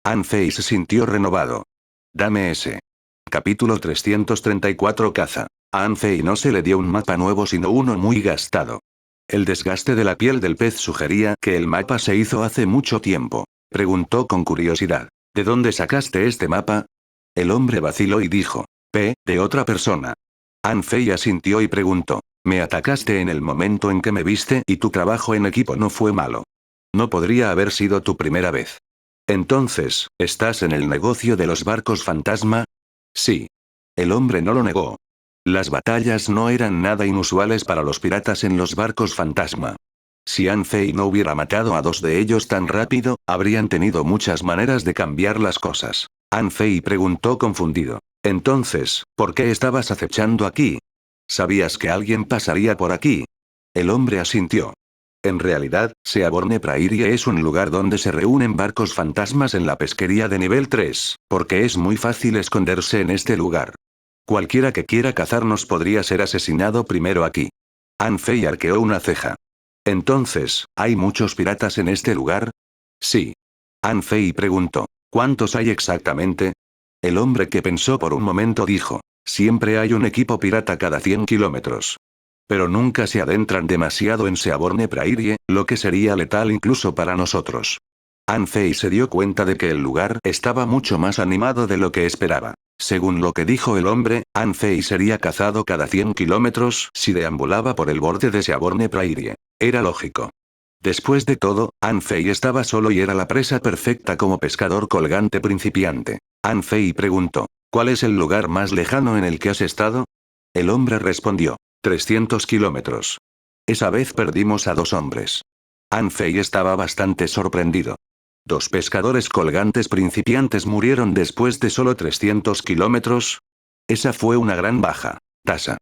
Anfei se sintió renovado. Dame ese. Capítulo 334 Caza. A Anfei no se le dio un mapa nuevo sino uno muy gastado. El desgaste de la piel del pez sugería que el mapa se hizo hace mucho tiempo. Preguntó con curiosidad. ¿De dónde sacaste este mapa? El hombre vaciló y dijo. De otra persona. Anfei asintió y preguntó. Me atacaste en el momento en que me viste y tu trabajo en equipo no fue malo. No podría haber sido tu primera vez. Entonces, ¿estás en el negocio de los barcos fantasma? Sí. El hombre no lo negó. Las batallas no eran nada inusuales para los piratas en los barcos fantasma. Si Anfei no hubiera matado a 2 de ellos tan rápido, habrían tenido muchas maneras de cambiar las cosas. Anfei preguntó confundido. Entonces, ¿por qué estabas acechando aquí? ¿Sabías que alguien pasaría por aquí? El hombre asintió. En realidad, Seaborne Prairie es un lugar donde se reúnen barcos fantasmas en la pesquería de nivel 3, porque es muy fácil esconderse en este lugar. Cualquiera que quiera cazarnos podría ser asesinado primero aquí. Anfei arqueó una ceja. Entonces, ¿hay muchos piratas en este lugar? Sí. Anfei preguntó. ¿Cuántos hay exactamente? El hombre que pensó por un momento dijo. Siempre hay un equipo pirata cada 100 kilómetros. Pero nunca se adentran demasiado en Seaborne Prairie, lo que sería letal incluso para nosotros. Anfei se dio cuenta de que el lugar estaba mucho más animado de lo que esperaba. Según lo que dijo el hombre, Anfei sería cazado cada 100 kilómetros si deambulaba por el borde de Seaborne Prairie. Era lógico. Después de todo, Anfei estaba solo y era la presa perfecta como pescador colgante principiante. Anfei preguntó, ¿cuál es el lugar más lejano en el que has estado? El hombre respondió, 300 kilómetros. Esa vez perdimos a 2 hombres. Anfei estaba bastante sorprendido. 2 pescadores colgantes principiantes murieron después de solo 300 kilómetros. Esa fue una gran baja. Tasa.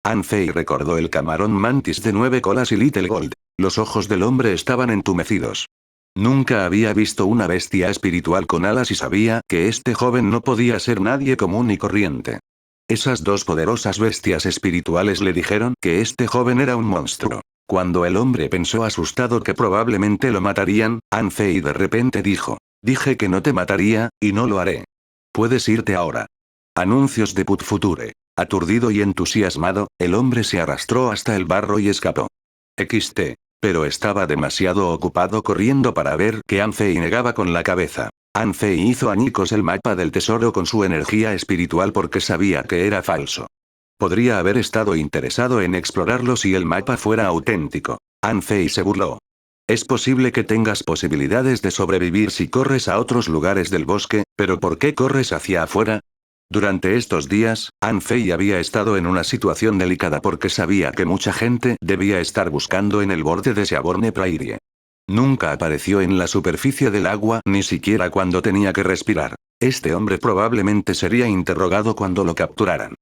Anfei recordó el camarón mantis de 9 colas y Little Gold. Los ojos del hombre estaban entumecidos. Nunca había visto una bestia espiritual con alas y sabía que este joven no podía ser nadie común y corriente. Esas 2 poderosas bestias espirituales le dijeron que este joven era un monstruo. Cuando el hombre pensó asustado que probablemente lo matarían, Anfei de repente dijo, dije que no te mataría, y no lo haré. Puedes irte ahora. Anuncios de Put Future. Aturdido y entusiasmado, el hombre se arrastró hasta el barro y escapó. XT. Pero estaba demasiado ocupado corriendo para ver que Anfei negaba con la cabeza. Anfei hizo añicos el mapa del tesoro con su energía espiritual porque sabía que era falso. Podría haber estado interesado en explorarlo si el mapa fuera auténtico. Anfei se burló. Es posible que tengas posibilidades de sobrevivir si corres a otros lugares del bosque, pero ¿por qué corres hacia afuera? Durante estos días, Anfei había estado en una situación delicada porque sabía que mucha gente debía estar buscando en el borde de Seaborne Prairie. Nunca apareció en la superficie del agua ni siquiera cuando tenía que respirar. Este hombre probablemente sería interrogado cuando lo capturaran.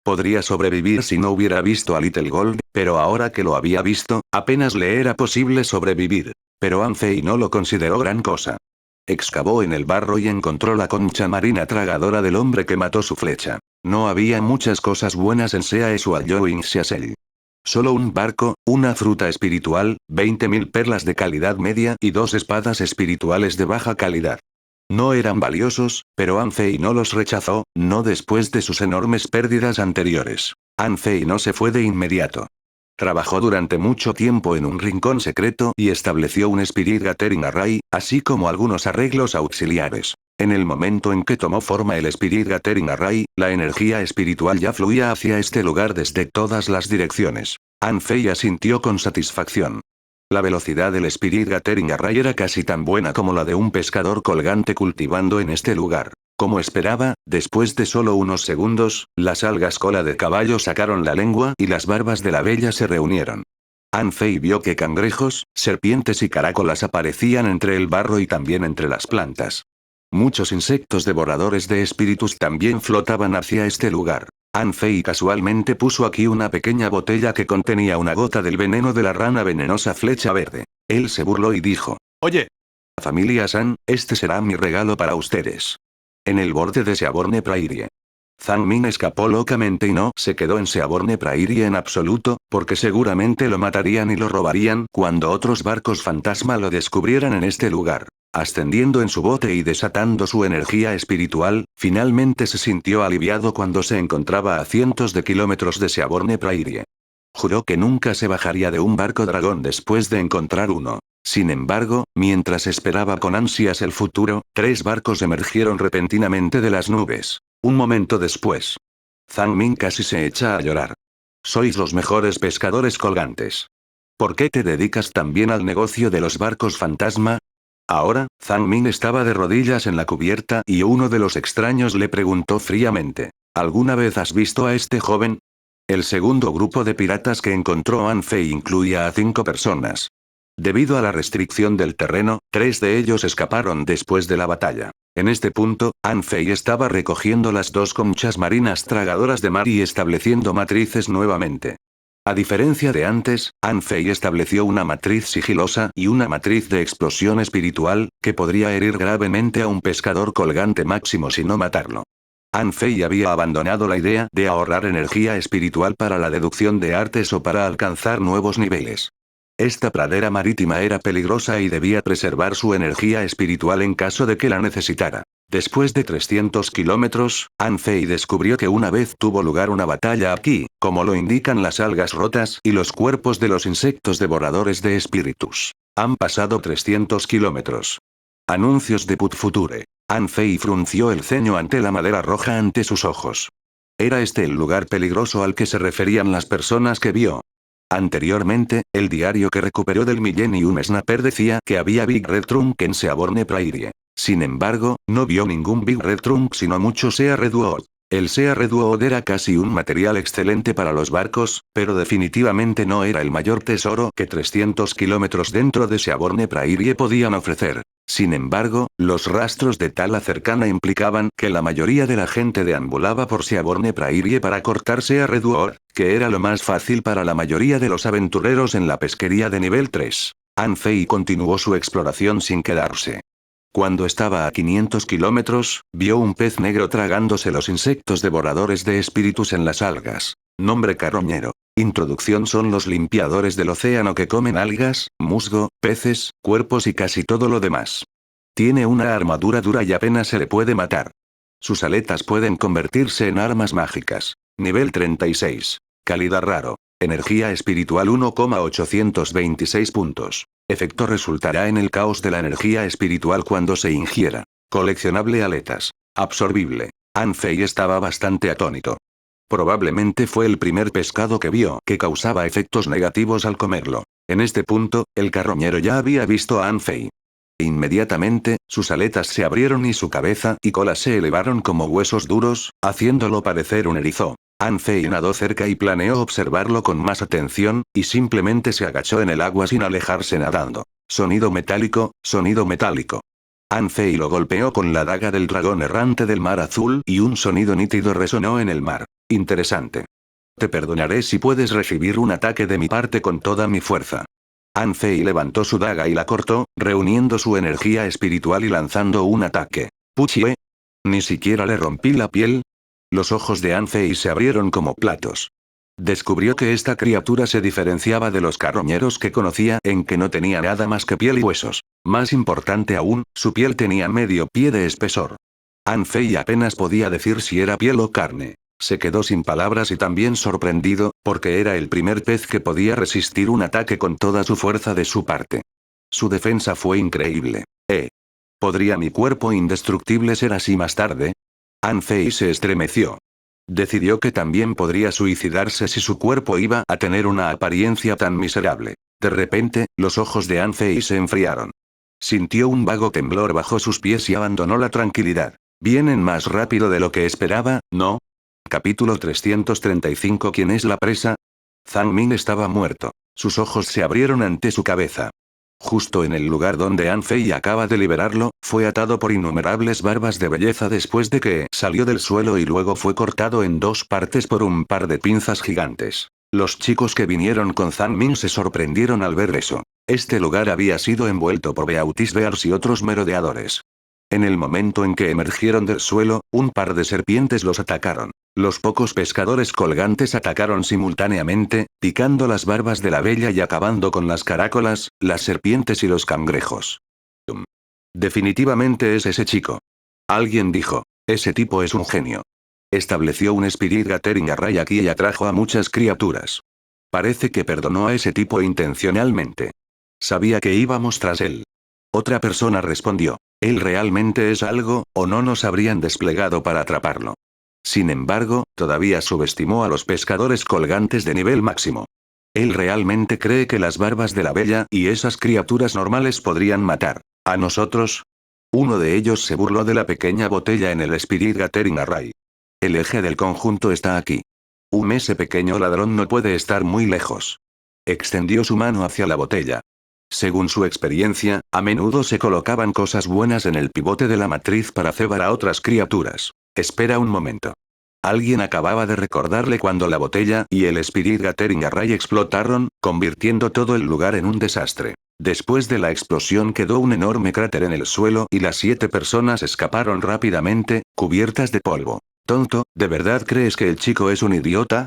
Podría sobrevivir si no hubiera visto a Little Gold, pero ahora que lo había visto, apenas le era posible sobrevivir. Pero Anfei no lo consideró gran cosa. Excavó en el barro y encontró la concha marina tragadora del hombre que mató su flecha. No había muchas cosas buenas en Seaesualyoinxiasel. Solo un barco, una fruta espiritual, 20.000 perlas de calidad media y 2 espadas espirituales de baja calidad. No eran valiosos, pero Anfei no los rechazó, no después de sus enormes pérdidas anteriores. Anfei no se fue de inmediato. Trabajó durante mucho tiempo en un rincón secreto y estableció un Spirit Gathering Array, así como algunos arreglos auxiliares. En el momento en que tomó forma el Spirit Gathering Array, la energía espiritual ya fluía hacia este lugar desde todas las direcciones. Anfei asintió con satisfacción. La velocidad del Spirit Gathering Array era casi tan buena como la de un pescador colgante cultivando en este lugar. Como esperaba, después de solo unos segundos, las algas cola de caballo sacaron la lengua y las barbas de la bella se reunieron. Anfei vio que cangrejos, serpientes y caracolas aparecían entre el barro y también entre las plantas. Muchos insectos devoradores de espíritus también flotaban hacia este lugar. Anfei casualmente puso aquí una pequeña botella que contenía una gota del veneno de la rana venenosa flecha verde. Él se burló y dijo: Oye, familia San, este será mi regalo para ustedes. En el borde de Seaborne Prairie. Zhang Min escapó locamente y no se quedó en Seaborne Prairie en absoluto, porque seguramente lo matarían y lo robarían cuando otros barcos fantasma lo descubrieran en este lugar. Ascendiendo en su bote y desatando su energía espiritual, finalmente se sintió aliviado cuando se encontraba a cientos de kilómetros de Seaborne Prairie. Juró que nunca se bajaría de un barco dragón después de encontrar uno. Sin embargo, mientras esperaba con ansias el futuro, 3 barcos emergieron repentinamente de las nubes. Un momento después. Zhang Min casi se echa a llorar. Sois los mejores pescadores colgantes. ¿Por qué te dedicas también al negocio de los barcos fantasma? Ahora, Zhang Min estaba de rodillas en la cubierta y uno de los extraños le preguntó fríamente: ¿alguna vez has visto a este joven? El segundo grupo de piratas que encontró Anfei incluía a 5 personas. Debido a la restricción del terreno, 3 de ellos escaparon después de la batalla. En este punto, Anfei estaba recogiendo las 2 conchas marinas tragadoras de mar y estableciendo matrices nuevamente. A diferencia de antes, Anfei estableció una matriz sigilosa y una matriz de explosión espiritual, que podría herir gravemente a un pescador colgante máximo si no matarlo. Anfei había abandonado la idea de ahorrar energía espiritual para la deducción de artes o para alcanzar nuevos niveles. Esta pradera marítima era peligrosa y debía preservar su energía espiritual en caso de que la necesitara. Después de 300 kilómetros, Anfei descubrió que una vez tuvo lugar una batalla aquí, como lo indican las algas rotas y los cuerpos de los insectos devoradores de espíritus. Han pasado 300 kilómetros. Anuncios de Put Future. Anfei frunció el ceño ante la madera roja ante sus ojos. ¿Era este el lugar peligroso al que se referían las personas que vio? Anteriormente, el diario que recuperó del Millennium Snapper decía que había Big Red Trunk en Seaborne Prairie. Sin embargo, no vio ningún Big Red Trunk sino mucho Sea Redwood. El Sea Redwood era casi un material excelente para los barcos, pero definitivamente no era el mayor tesoro que 300 kilómetros dentro de Seaborne Prairie podían ofrecer. Sin embargo, los rastros de tala cercana implicaban que la mayoría de la gente deambulaba por Seaborne Prairie para cortar Sea Redwood, que era lo más fácil para la mayoría de los aventureros en la pesquería de nivel 3. Anfei continuó su exploración sin quedarse. Cuando estaba a 500 kilómetros, vio un pez negro tragándose los insectos devoradores de espíritus en las algas. Nombre carroñero. Introducción: son los limpiadores del océano que comen algas, musgo, peces, cuerpos y casi todo lo demás. Tiene una armadura dura y apenas se le puede matar. Sus aletas pueden convertirse en armas mágicas. Nivel 36. Calidad raro. Energía espiritual 1,826 puntos. Efecto: resultará en el caos de la energía espiritual cuando se ingiera. Coleccionable: aletas. Absorbible. Anfei estaba bastante atónito. Probablemente fue el primer pescado que vio que causaba efectos negativos al comerlo. En este punto, el carroñero ya había visto a Anfei. Inmediatamente, sus aletas se abrieron y su cabeza y cola se elevaron como huesos duros, haciéndolo parecer un erizo. Anfei nadó cerca y planeó observarlo con más atención, y simplemente se agachó en el agua sin alejarse nadando. Sonido metálico, sonido metálico. Anfei lo golpeó con la daga del dragón errante del mar azul y un sonido nítido resonó en el mar. Interesante. Te perdonaré si puedes recibir un ataque de mi parte con toda mi fuerza. Anfei levantó su daga y la cortó, reuniendo su energía espiritual y lanzando un ataque. ¡Puchie! Ni siquiera le rompí la piel. Los ojos de Anfei se abrieron como platos. Descubrió que esta criatura se diferenciaba de los carroñeros que conocía en que no tenía nada más que piel y huesos. Más importante aún, su piel tenía medio pie de espesor. Anfei apenas podía decir si era piel o carne. Se quedó sin palabras y también sorprendido, porque era el primer pez que podía resistir un ataque con toda su fuerza de su parte. Su defensa fue increíble. ¿Podría mi cuerpo indestructible ser así más tarde? Anfei se estremeció. Decidió que también podría suicidarse si su cuerpo iba a tener una apariencia tan miserable. De repente, los ojos de Anfei se enfriaron. Sintió un vago temblor bajo sus pies y abandonó la tranquilidad. Vienen más rápido de lo que esperaba, ¿no? Capítulo 335. ¿Quién es la presa? Zhang Min estaba muerto. Sus ojos se abrieron ante su cabeza. Justo en el lugar donde Anfei acaba de liberarlo, fue atado por innumerables barbas de belleza después de que salió del suelo y luego fue cortado en dos partes por un par de pinzas gigantes. Los chicos que vinieron con Zhang Min se sorprendieron al ver eso. Este lugar había sido envuelto por Beautis Bears y otros merodeadores. En el momento en que emergieron del suelo, un par de serpientes los atacaron. Los pocos pescadores colgantes atacaron simultáneamente, picando las barbas de la bella y acabando con las caracolas, las serpientes y los cangrejos. Definitivamente es ese chico. Alguien dijo. Ese tipo es un genio. Estableció un Spirit Gathering Array aquí y atrajo a muchas criaturas. Parece que perdonó a ese tipo intencionalmente. Sabía que íbamos tras él. Otra persona respondió. Él realmente es algo, o no nos habrían desplegado para atraparlo. Sin embargo, todavía subestimó a los pescadores colgantes de nivel máximo. Él realmente cree que las barbas de la bella y esas criaturas normales podrían matar a nosotros. Uno de ellos se burló de la pequeña botella en el Spirit Gathering Array. El eje del conjunto está aquí. Ese pequeño ladrón no puede estar muy lejos. Extendió su mano hacia la botella. Según su experiencia, a menudo se colocaban cosas buenas en el pivote de la matriz para cebar a otras criaturas. Espera un momento. Alguien acababa de recordarle cuando la botella y el Spirit Gathering Array explotaron, convirtiendo todo el lugar en un desastre. Después de la explosión quedó un enorme cráter en el suelo y las 7 personas escaparon rápidamente, cubiertas de polvo. Tonto, ¿de verdad crees que el chico es un idiota?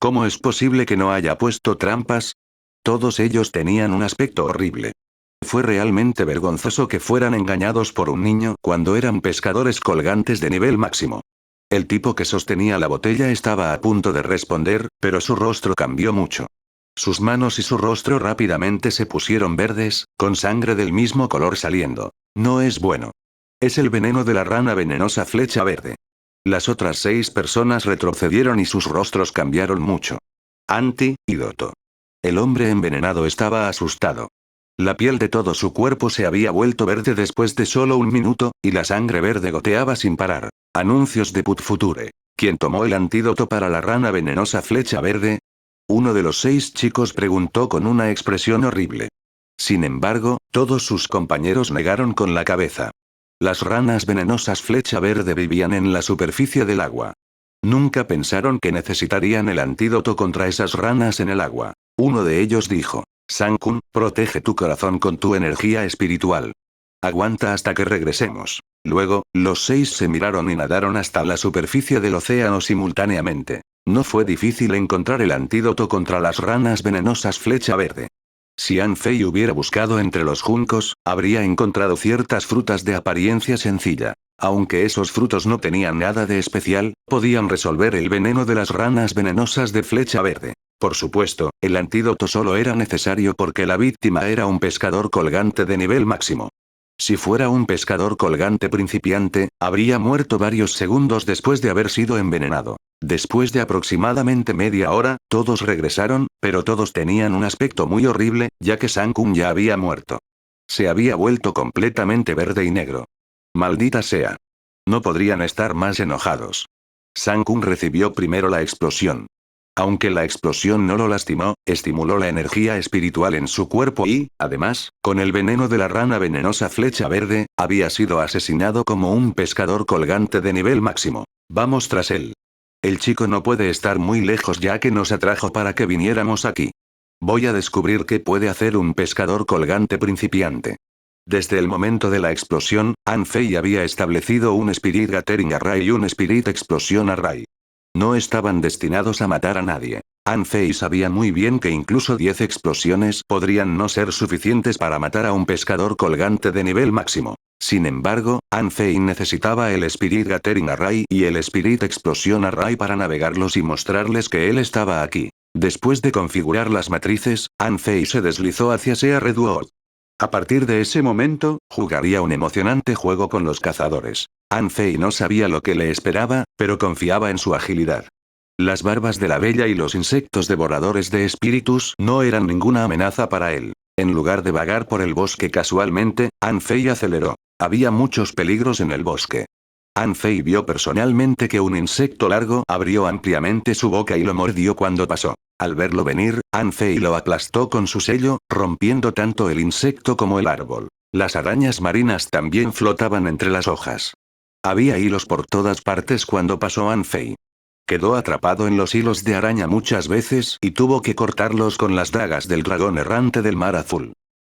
¿Cómo es posible que no haya puesto trampas? Todos ellos tenían un aspecto horrible. Fue realmente vergonzoso que fueran engañados por un niño cuando eran pescadores colgantes de nivel máximo. El tipo que sostenía la botella estaba a punto de responder, pero su rostro cambió mucho. Sus manos y su rostro rápidamente se pusieron verdes, con sangre del mismo color saliendo. No es bueno. Es el veneno de la rana venenosa flecha verde. Las otras 6 personas retrocedieron y sus rostros cambiaron mucho. Antídoto. El hombre envenenado estaba asustado. La piel de todo su cuerpo se había vuelto verde después de solo un minuto, y la sangre verde goteaba sin parar. Anuncios de Put Future. ¿Quién tomó el antídoto para la rana venenosa flecha verde? Uno de los 6 chicos preguntó con una expresión horrible. Sin embargo, todos sus compañeros negaron con la cabeza. Las ranas venenosas flecha verde vivían en la superficie del agua. Nunca pensaron que necesitarían el antídoto contra esas ranas en el agua. Uno de ellos dijo: Sankun, protege tu corazón con tu energía espiritual. Aguanta hasta que regresemos. Luego, los 6 se miraron y nadaron hasta la superficie del océano simultáneamente. No fue difícil encontrar el antídoto contra las ranas venenosas flecha verde. Si An Fei hubiera buscado entre los juncos, habría encontrado ciertas frutas de apariencia sencilla. Aunque esos frutos no tenían nada de especial, podían resolver el veneno de las ranas venenosas de flecha verde. Por supuesto, el antídoto solo era necesario porque la víctima era un pescador colgante de nivel máximo. Si fuera un pescador colgante principiante, habría muerto varios segundos después de haber sido envenenado. Después de aproximadamente media hora, todos regresaron, pero todos tenían un aspecto muy horrible, ya que Sankun ya había muerto. Se había vuelto completamente verde y negro. Maldita sea. No podrían estar más enojados. Sankun recibió primero la explosión. Aunque la explosión no lo lastimó, estimuló la energía espiritual en su cuerpo y, además, con el veneno de la rana venenosa flecha verde, había sido asesinado como un pescador colgante de nivel máximo. Vamos tras él. El chico no puede estar muy lejos ya que nos atrajo para que viniéramos aquí. Voy a descubrir qué puede hacer un pescador colgante principiante. Desde el momento de la explosión, An Fei había establecido un Spirit Gathering Array y un Spirit Explosion Array. No estaban destinados a matar a nadie. An Fei sabía muy bien que incluso 10 explosiones podrían no ser suficientes para matar a un pescador colgante de nivel máximo. Sin embargo, An Fei necesitaba el Spirit Gathering Array y el Spirit Explosion Array para navegarlos y mostrarles que él estaba aquí. Después de configurar las matrices, An Fei se deslizó hacia Sea Duo. A partir de ese momento, jugaría un emocionante juego con los cazadores. An Fei no sabía lo que le esperaba, pero confiaba en su agilidad. Las barbas de la bella y los insectos devoradores de espíritus no eran ninguna amenaza para él. En lugar de vagar por el bosque casualmente, An Fei aceleró. Había muchos peligros en el bosque. An Fei vio personalmente que un insecto largo abrió ampliamente su boca y lo mordió cuando pasó. Al verlo venir, An Fei lo aplastó con su sello, rompiendo tanto el insecto como el árbol. Las arañas marinas también flotaban entre las hojas. Había hilos por todas partes cuando pasó An Fei. Quedó atrapado en los hilos de araña muchas veces y tuvo que cortarlos con las dagas del dragón errante del mar azul.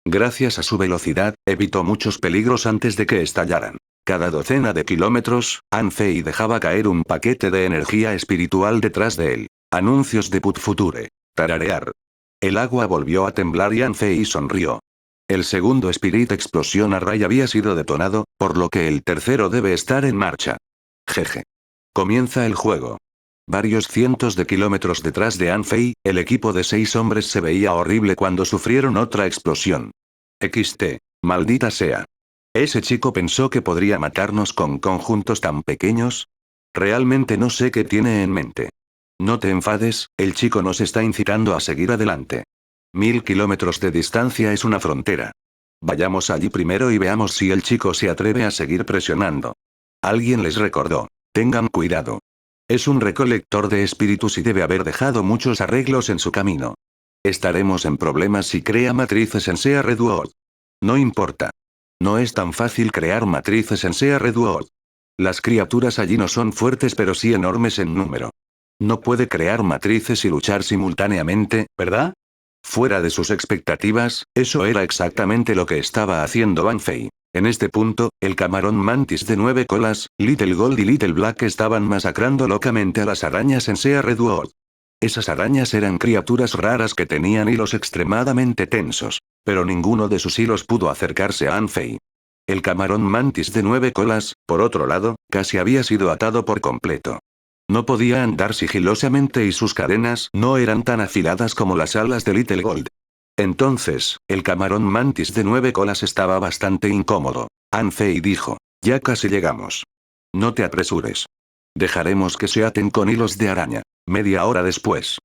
Gracias a su velocidad, evitó muchos peligros antes de que estallaran. Cada docena de kilómetros, An Fei dejaba caer un paquete de energía espiritual detrás de él. Anuncios de Put Future. Tararear. El agua volvió a temblar y An Fei sonrió. El segundo Spirit Explosion Array había sido detonado, por lo que el tercero debe estar en marcha. Jeje. Comienza el juego. Varios cientos de kilómetros detrás de An Fei, el equipo de 6 hombres se veía horrible cuando sufrieron otra explosión. XT. Maldita sea. ¿Ese chico pensó que podría matarnos con conjuntos tan pequeños? Realmente no sé qué tiene en mente. No te enfades, el chico nos está incitando a seguir adelante. 1000 kilómetros de distancia es una frontera. Vayamos allí primero y veamos si el chico se atreve a seguir presionando. Alguien les recordó. Tengan cuidado. Es un recolector de espíritus y debe haber dejado muchos arreglos en su camino. Estaremos en problemas si crea matrices en Sea Duo. No importa. No es tan fácil crear matrices en Sea Duo. Las criaturas allí no son fuertes pero sí enormes en número. No puede crear matrices y luchar simultáneamente, ¿verdad? Fuera de sus expectativas, eso era exactamente lo que estaba haciendo Van Fei. En este punto, el camarón mantis de 9 colas, Little Gold y Little Black estaban masacrando locamente a las arañas en Sea Redwood. Esas arañas eran criaturas raras que tenían hilos extremadamente tensos, pero ninguno de sus hilos pudo acercarse a Van Fei. El camarón mantis de 9 colas, por otro lado, casi había sido atado por completo. No podía andar sigilosamente y sus cadenas no eran tan afiladas como las alas de Little Gold. Entonces, el camarón mantis de 9 colas estaba bastante incómodo. Van Fei dijo: ya casi llegamos. No te apresures. Dejaremos que se aten con hilos de araña. Media hora después.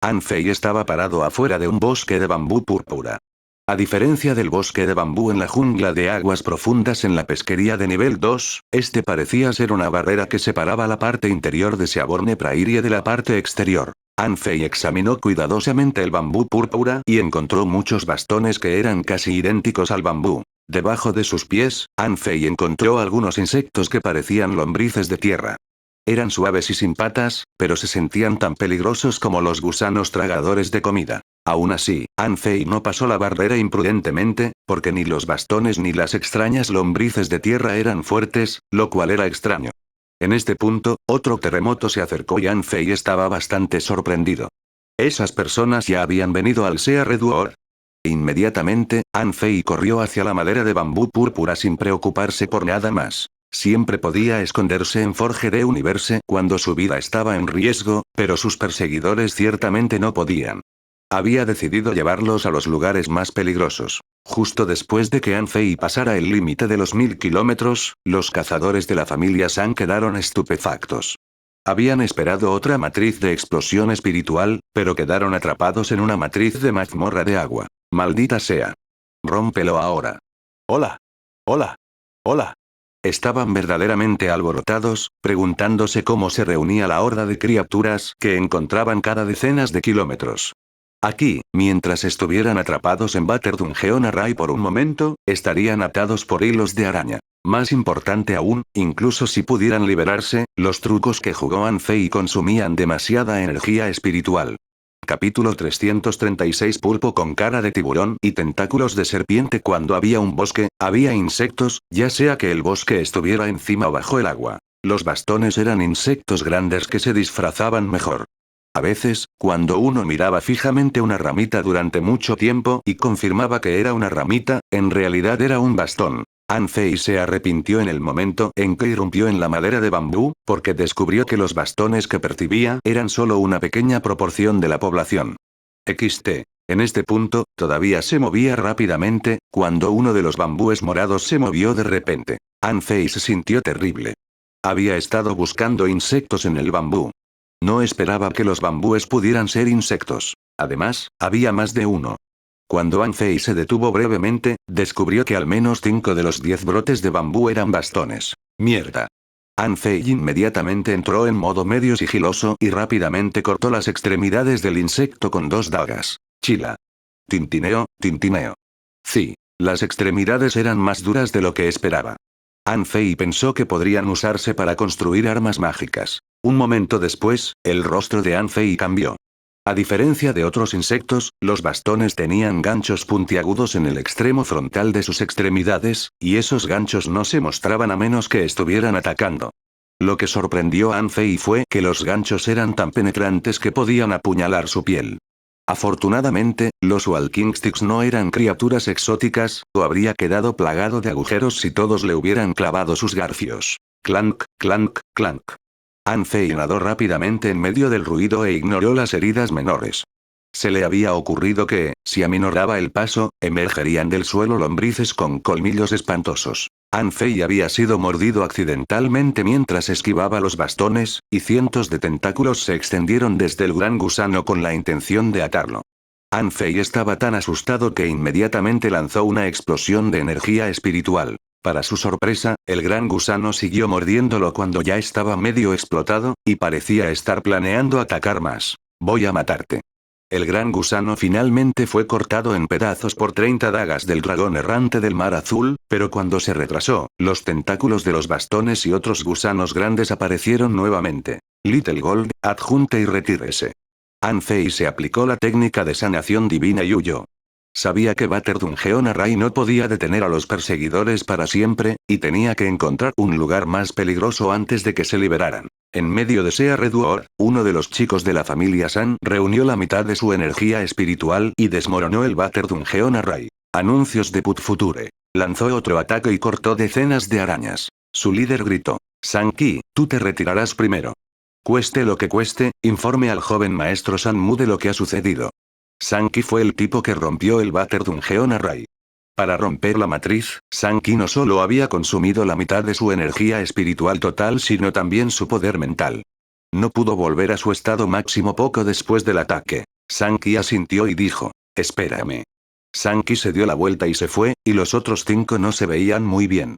Van Fei estaba parado afuera de un bosque de bambú púrpura. A diferencia del bosque de bambú en la jungla de aguas profundas en la pesquería de nivel 2, este parecía ser una barrera que separaba la parte interior de Seaborne Prairie de la parte exterior. Van Fei examinó cuidadosamente el bambú púrpura y encontró muchos bastones que eran casi idénticos al bambú. Debajo de sus pies, Van Fei encontró algunos insectos que parecían lombrices de tierra. Eran suaves y sin patas, pero se sentían tan peligrosos como los gusanos tragadores de comida. Aún así, Van Fei no pasó la barrera imprudentemente, porque ni los bastones ni las extrañas lombrices de tierra eran fuertes, lo cual era extraño. En este punto, otro terremoto se acercó y Van Fei estaba bastante sorprendido. ¿Esas personas ya habían venido al Sea Redwood? Inmediatamente, Van Fei corrió hacia la madera de bambú púrpura sin preocuparse por nada más. Siempre podía esconderse en Forge de Universe cuando su vida estaba en riesgo, pero sus perseguidores ciertamente no podían. Había decidido llevarlos a los lugares más peligrosos. Justo después de que Van Fei pasara el límite de los 1000 kilómetros, los cazadores de la familia San quedaron estupefactos. Habían esperado otra matriz de explosión espiritual, pero quedaron atrapados en una matriz de mazmorra de agua. Maldita sea. Rómpelo ahora. Hola. Hola. Hola. Estaban verdaderamente alborotados, preguntándose cómo se reunía la horda de criaturas que encontraban cada decenas de kilómetros. Aquí, mientras estuvieran atrapados en Battle Dungeon Array por un momento, estarían atados por hilos de araña. Más importante aún, incluso si pudieran liberarse, los trucos que jugó Van Fei consumían demasiada energía espiritual. Capítulo 336. Pulpo con cara de tiburón y tentáculos de serpiente. Cuando había un bosque, había insectos, ya sea que el bosque estuviera encima o bajo el agua. Los bastones eran insectos grandes que se disfrazaban mejor. A veces, cuando uno miraba fijamente una ramita durante mucho tiempo y confirmaba que era una ramita, en realidad era un bastón. Van Fei se arrepintió en el momento en que irrumpió en la madera de bambú, porque descubrió que los bastones que percibía eran solo una pequeña proporción de la población. XT. En este punto, todavía se movía rápidamente, cuando uno de los bambúes morados se movió de repente. Van Fei se sintió terrible. Había estado buscando insectos en el bambú. No esperaba que los bambúes pudieran ser insectos. Además, había más de uno. Cuando Van Fei se detuvo brevemente, descubrió que al menos 5 de los 10 brotes de bambú eran bastones. ¡Mierda! Van Fei inmediatamente entró en modo medio sigiloso y rápidamente cortó las extremidades del insecto con 2 dagas. Chila. Tintineo, tintineo. Sí, las extremidades eran más duras de lo que esperaba. Van Fei pensó que podrían usarse para construir armas mágicas. Un momento después, el rostro de Van Fei cambió. A diferencia de otros insectos, los bastones tenían ganchos puntiagudos en el extremo frontal de sus extremidades, y esos ganchos no se mostraban a menos que estuvieran atacando. Lo que sorprendió a Van Fei fue que los ganchos eran tan penetrantes que podían apuñalar su piel. Afortunadamente, los Walkingsticks no eran criaturas exóticas, o habría quedado plagado de agujeros si todos le hubieran clavado sus garfios. Clank, clank, clank. Van Fei nadó rápidamente en medio del ruido e ignoró las heridas menores. Se le había ocurrido que, si aminoraba el paso, emergerían del suelo lombrices con colmillos espantosos. Van Fei había sido mordido accidentalmente mientras esquivaba los bastones, y cientos de tentáculos se extendieron desde el gran gusano con la intención de atarlo. Van Fei estaba tan asustado que inmediatamente lanzó una explosión de energía espiritual. Para su sorpresa, el gran gusano siguió mordiéndolo cuando ya estaba medio explotado, y parecía estar planeando atacar más. Voy a matarte. El gran gusano finalmente fue cortado en pedazos por 30 dagas del dragón errante del mar azul, pero cuando se retrasó, los tentáculos de los bastones y otros gusanos grandes aparecieron nuevamente. Little Gold, adjunte y retírese. Anfei se aplicó la técnica de sanación divina y huyó. Sabía que Vater Dungeon Rai no podía detener a los perseguidores para siempre, y tenía que encontrar un lugar más peligroso antes de que se liberaran. En medio de Sea Reduor, uno de los chicos de la familia San reunió la mitad de su energía espiritual y desmoronó el Vater Dungeon Rai. Anuncios de Put Future. Lanzó otro ataque y cortó decenas de arañas. Su líder gritó: Sanki, tú te retirarás primero. Cueste lo que cueste, informe al joven maestro Sanmu de lo que ha sucedido. Sanki fue el tipo que rompió el Vater Dungeon Rai. Para romper la matriz, Sanki no solo había consumido la mitad de su energía espiritual total sino también su poder mental. No pudo volver a su estado máximo poco después del ataque. Sanki asintió y dijo: espérame. Sanki se dio la vuelta y se fue, y los otros 5 no se veían muy bien.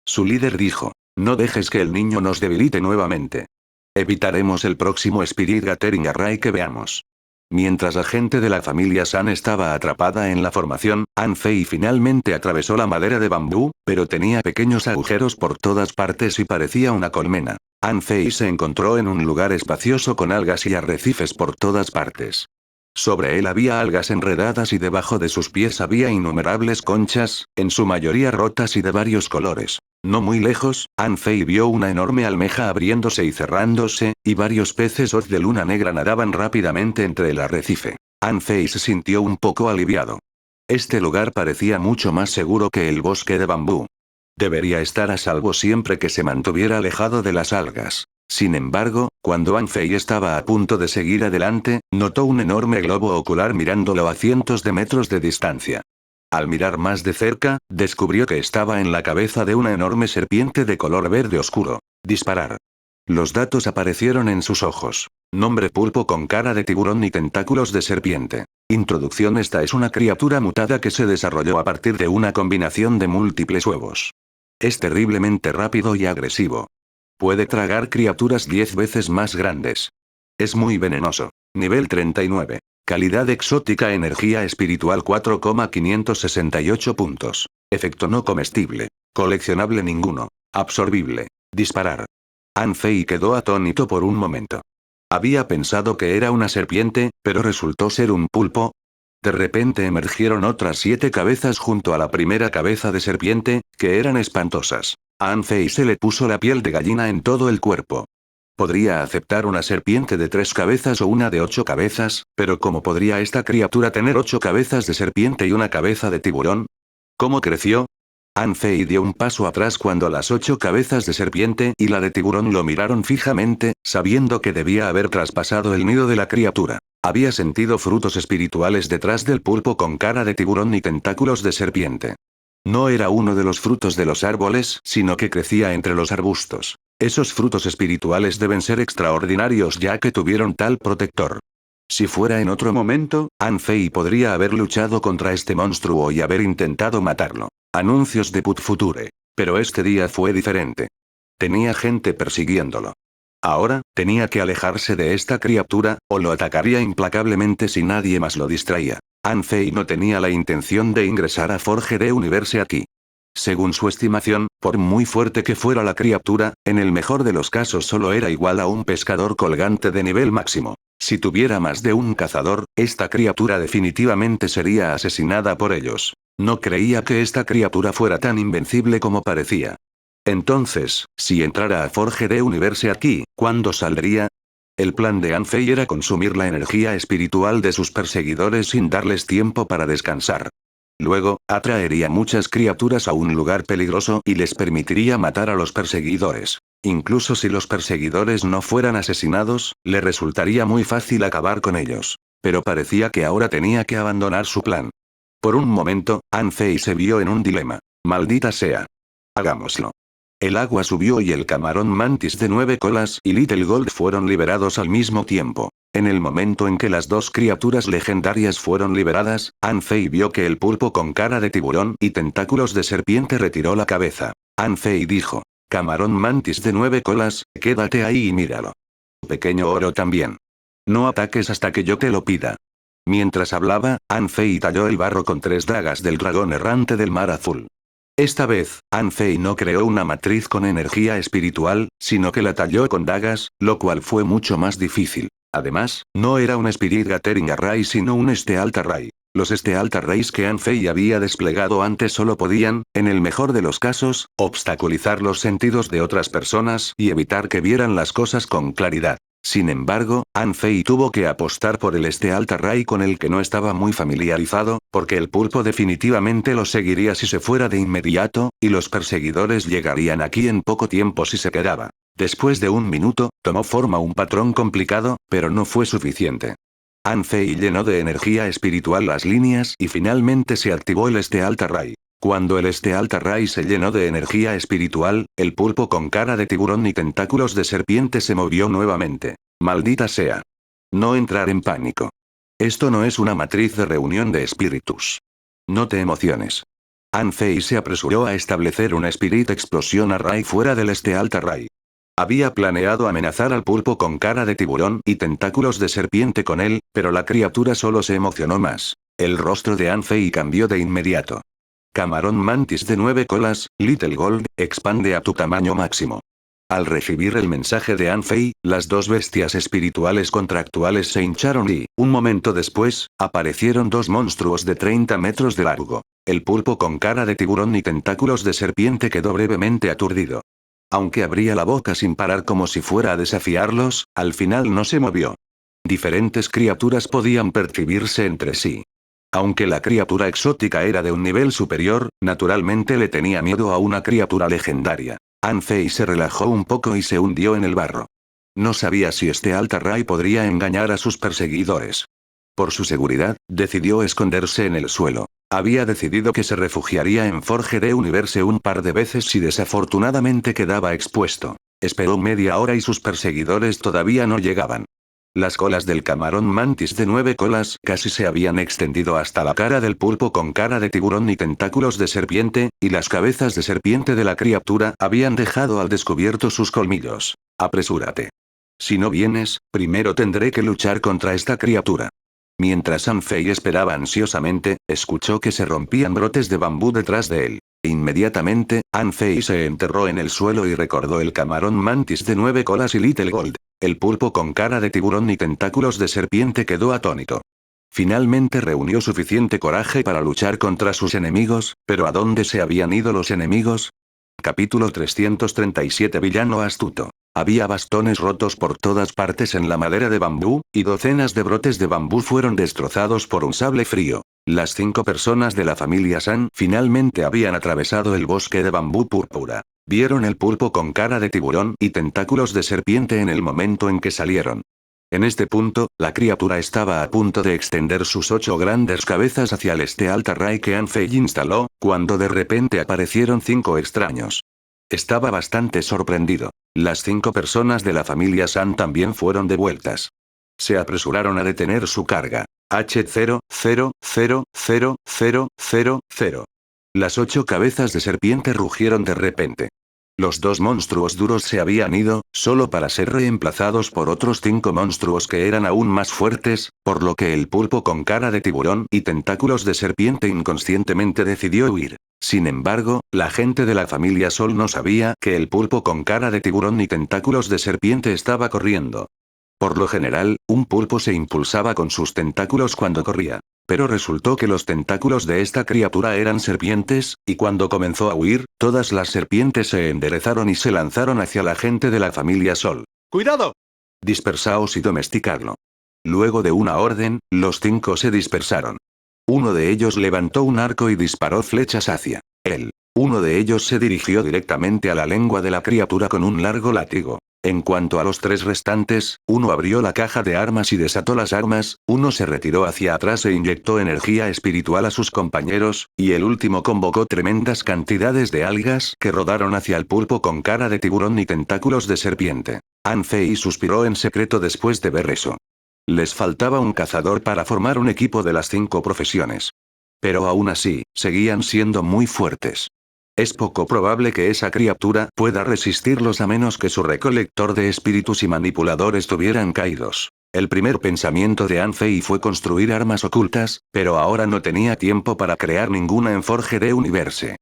Su líder dijo: no dejes que el niño nos debilite nuevamente. Evitaremos el próximo Spirit Gathering Array que veamos. Mientras la gente de la familia San estaba atrapada en la formación, Anfei finalmente atravesó la madera de bambú, pero tenía pequeños agujeros por todas partes y parecía una colmena. Anfei se encontró en un lugar espacioso con algas y arrecifes por todas partes. Sobre él había algas enredadas y debajo de sus pies había innumerables conchas, en su mayoría rotas y de varios colores. No muy lejos, Anfei vio una enorme almeja abriéndose y cerrándose, y varios peces hoz de luna negra nadaban rápidamente entre el arrecife. Anfei se sintió un poco aliviado. Este lugar parecía mucho más seguro que el bosque de bambú. Debería estar a salvo siempre que se mantuviera alejado de las algas. Sin embargo, cuando Anfei estaba a punto de seguir adelante, notó un enorme globo ocular mirándolo a cientos de metros de distancia. Al mirar más de cerca, descubrió que estaba en la cabeza de una enorme serpiente de color verde oscuro. Disparar. Los datos aparecieron en sus ojos. Nombre: pulpo con cara de tiburón y tentáculos de serpiente. Introducción: esta es una criatura mutada que se desarrolló a partir de una combinación de múltiples huevos. Es terriblemente rápido y agresivo. Puede tragar criaturas 10 veces más grandes. Es muy venenoso. Nivel 39. Calidad exótica: energía espiritual 4,568 puntos. Efecto: no comestible. Coleccionable: ninguno. Absorbible. Disparar. Anfei quedó atónito por un momento. Había pensado que era una serpiente, pero resultó ser un pulpo. De repente emergieron otras 7 cabezas junto a la primera cabeza de serpiente, que eran espantosas. A Anfei se le puso la piel de gallina en todo el cuerpo. Podría aceptar una serpiente de 3 cabezas o una de 8 cabezas, pero ¿cómo podría esta criatura tener 8 cabezas de serpiente y una cabeza de tiburón? ¿Cómo creció? Anfei dio un paso atrás cuando las 8 cabezas de serpiente y la de tiburón lo miraron fijamente, sabiendo que debía haber traspasado el nido de la criatura. Había sentido frutos espirituales detrás del pulpo con cara de tiburón y tentáculos de serpiente. No era uno de los frutos de los árboles, sino que crecía entre los arbustos. Esos frutos espirituales deben ser extraordinarios ya que tuvieron tal protector. Si fuera en otro momento, Anfei podría haber luchado contra este monstruo y haber intentado matarlo. Anuncios de Put Future. Pero este día fue diferente. Tenía gente persiguiéndolo. Ahora, tenía que alejarse de esta criatura, o lo atacaría implacablemente si nadie más lo distraía. Anfei no tenía la intención de ingresar a Forge Universe aquí. Según su estimación, por muy fuerte que fuera la criatura, en el mejor de los casos solo era igual a un pescador colgante de nivel máximo. Si tuviera más de un cazador, esta criatura definitivamente sería asesinada por ellos. No creía que esta criatura fuera tan invencible como parecía. Entonces, si entrara a Forge Universe aquí, ¿cuándo saldría? El plan de Anfei era consumir la energía espiritual de sus perseguidores sin darles tiempo para descansar. Luego, atraería muchas criaturas a un lugar peligroso y les permitiría matar a los perseguidores. Incluso si los perseguidores no fueran asesinados, le resultaría muy fácil acabar con ellos. Pero parecía que ahora tenía que abandonar su plan. Por un momento, Anfei se vio en un dilema. Maldita sea. Hagámoslo. El agua subió y el camarón mantis de 9 colas y Little Gold fueron liberados al mismo tiempo. En el momento en que las 2 criaturas legendarias fueron liberadas, Anfei vio que el pulpo con cara de tiburón y tentáculos de serpiente retiró la cabeza. Anfei dijo: camarón mantis de 9 colas, quédate ahí y míralo. Pequeño oro también. No ataques hasta que yo te lo pida. Mientras hablaba, An Fei talló el barro con 3 dagas del dragón errante del mar azul. Esta vez, An Fei no creó una matriz con energía espiritual, sino que la talló con dagas, lo cual fue mucho más difícil. Además, no era un Spirit Gathering Array sino un Stealth Array. Los Stealth Arrays que An Fei había desplegado antes solo podían, en el mejor de los casos, obstaculizar los sentidos de otras personas y evitar que vieran las cosas con claridad. Sin embargo, An Fei tuvo que apostar por el Stealth Array con el que no estaba muy familiarizado, porque el pulpo definitivamente lo seguiría si se fuera de inmediato, y los perseguidores llegarían aquí en poco tiempo si se quedaba. Después de un minuto, tomó forma un patrón complicado, pero no fue suficiente. An Fei llenó de energía espiritual las líneas y finalmente se activó el Stealth Array. Cuando el Stealth Array se llenó de energía espiritual, el pulpo con cara de tiburón y tentáculos de serpiente se movió nuevamente. Maldita sea. No entrar en pánico. Esto no es una matriz de reunión de espíritus. No te emociones. An Fei se apresuró a establecer un Spirit Explosion Array fuera del Stealth Array. Había planeado amenazar al pulpo con cara de tiburón y tentáculos de serpiente con él, pero la criatura solo se emocionó más. El rostro de An Fei cambió de inmediato. Camarón mantis de 9 colas, Little Gold, expande a tu tamaño máximo. Al recibir el mensaje de An Fei, las dos bestias espirituales contractuales se hincharon y, un momento después, aparecieron dos monstruos de 30 metros de largo. El pulpo con cara de tiburón y tentáculos de serpiente quedó brevemente aturdido. Aunque abría la boca sin parar como si fuera a desafiarlos, al final no se movió. Diferentes criaturas podían percibirse entre sí. Aunque la criatura exótica era de un nivel superior, naturalmente le tenía miedo a una criatura legendaria. An Fei se relajó un poco y se hundió en el barro. No sabía si Stealth Array podría engañar a sus perseguidores. Por su seguridad, decidió esconderse en el suelo. Había decidido que se refugiaría en Forge de Universe un par de veces si desafortunadamente quedaba expuesto. Esperó media hora y sus perseguidores todavía no llegaban. Las colas del camarón mantis de 9 colas casi se habían extendido hasta la cara del pulpo con cara de tiburón y tentáculos de serpiente, y las cabezas de serpiente de la criatura habían dejado al descubierto sus colmillos. Apresúrate. Si no vienes, primero tendré que luchar contra esta criatura. Mientras An Fei esperaba ansiosamente, escuchó que se rompían brotes de bambú detrás de él. Inmediatamente, An Fei se enterró en el suelo y recordó el camarón mantis de 9 colas y Little Gold. El pulpo con cara de tiburón y tentáculos de serpiente quedó atónito. Finalmente reunió suficiente coraje para luchar contra sus enemigos, pero ¿a dónde se habían ido los enemigos? Capítulo 337 Villano astuto. Había bastones rotos por todas partes en la madera de bambú, y docenas de brotes de bambú fueron destrozados por un sable frío. Las 5 personas de la familia San finalmente habían atravesado el bosque de bambú púrpura. Vieron el pulpo con cara de tiburón y tentáculos de serpiente en el momento en que salieron. En este punto, la criatura estaba a punto de extender sus 8 grandes cabezas hacia el Stealth Array que An Fei instaló, cuando de repente aparecieron 5 extraños. Estaba bastante sorprendido. Las 5 personas de la familia San también fueron devueltas. Se apresuraron a detener su carga. H00000000. Las 8 cabezas de serpiente rugieron de repente. Los 2 monstruos duros se habían ido, solo para ser reemplazados por otros 5 monstruos que eran aún más fuertes, por lo que el pulpo con cara de tiburón y tentáculos de serpiente inconscientemente decidió huir. Sin embargo, la gente de la familia Sol no sabía que el pulpo con cara de tiburón y tentáculos de serpiente estaba corriendo. Por lo general, un pulpo se impulsaba con sus tentáculos cuando corría. Pero resultó que los tentáculos de esta criatura eran serpientes, y cuando comenzó a huir, todas las serpientes se enderezaron y se lanzaron hacia la gente de la familia Sol. ¡Cuidado! Dispersaos y domesticadlo. Luego de una orden, los 5 se dispersaron. Uno de ellos levantó un arco y disparó flechas hacia él. Uno de ellos se dirigió directamente a la lengua de la criatura con un largo látigo. En cuanto a los 3 restantes, uno abrió la caja de armas y desató las armas, uno se retiró hacia atrás e inyectó energía espiritual a sus compañeros, y el último convocó tremendas cantidades de algas que rodaron hacia el pulpo con cara de tiburón y tentáculos de serpiente. An Fei suspiró en secreto después de ver eso. Les faltaba un cazador para formar un equipo de las 5 profesiones. Pero aún así, seguían siendo muy fuertes. Es poco probable que esa criatura pueda resistirlos a menos que su recolector de espíritus y manipulador estuvieran caídos. El primer pensamiento de An Fei fue construir armas ocultas, pero ahora no tenía tiempo para crear ninguna en Forge de Universe.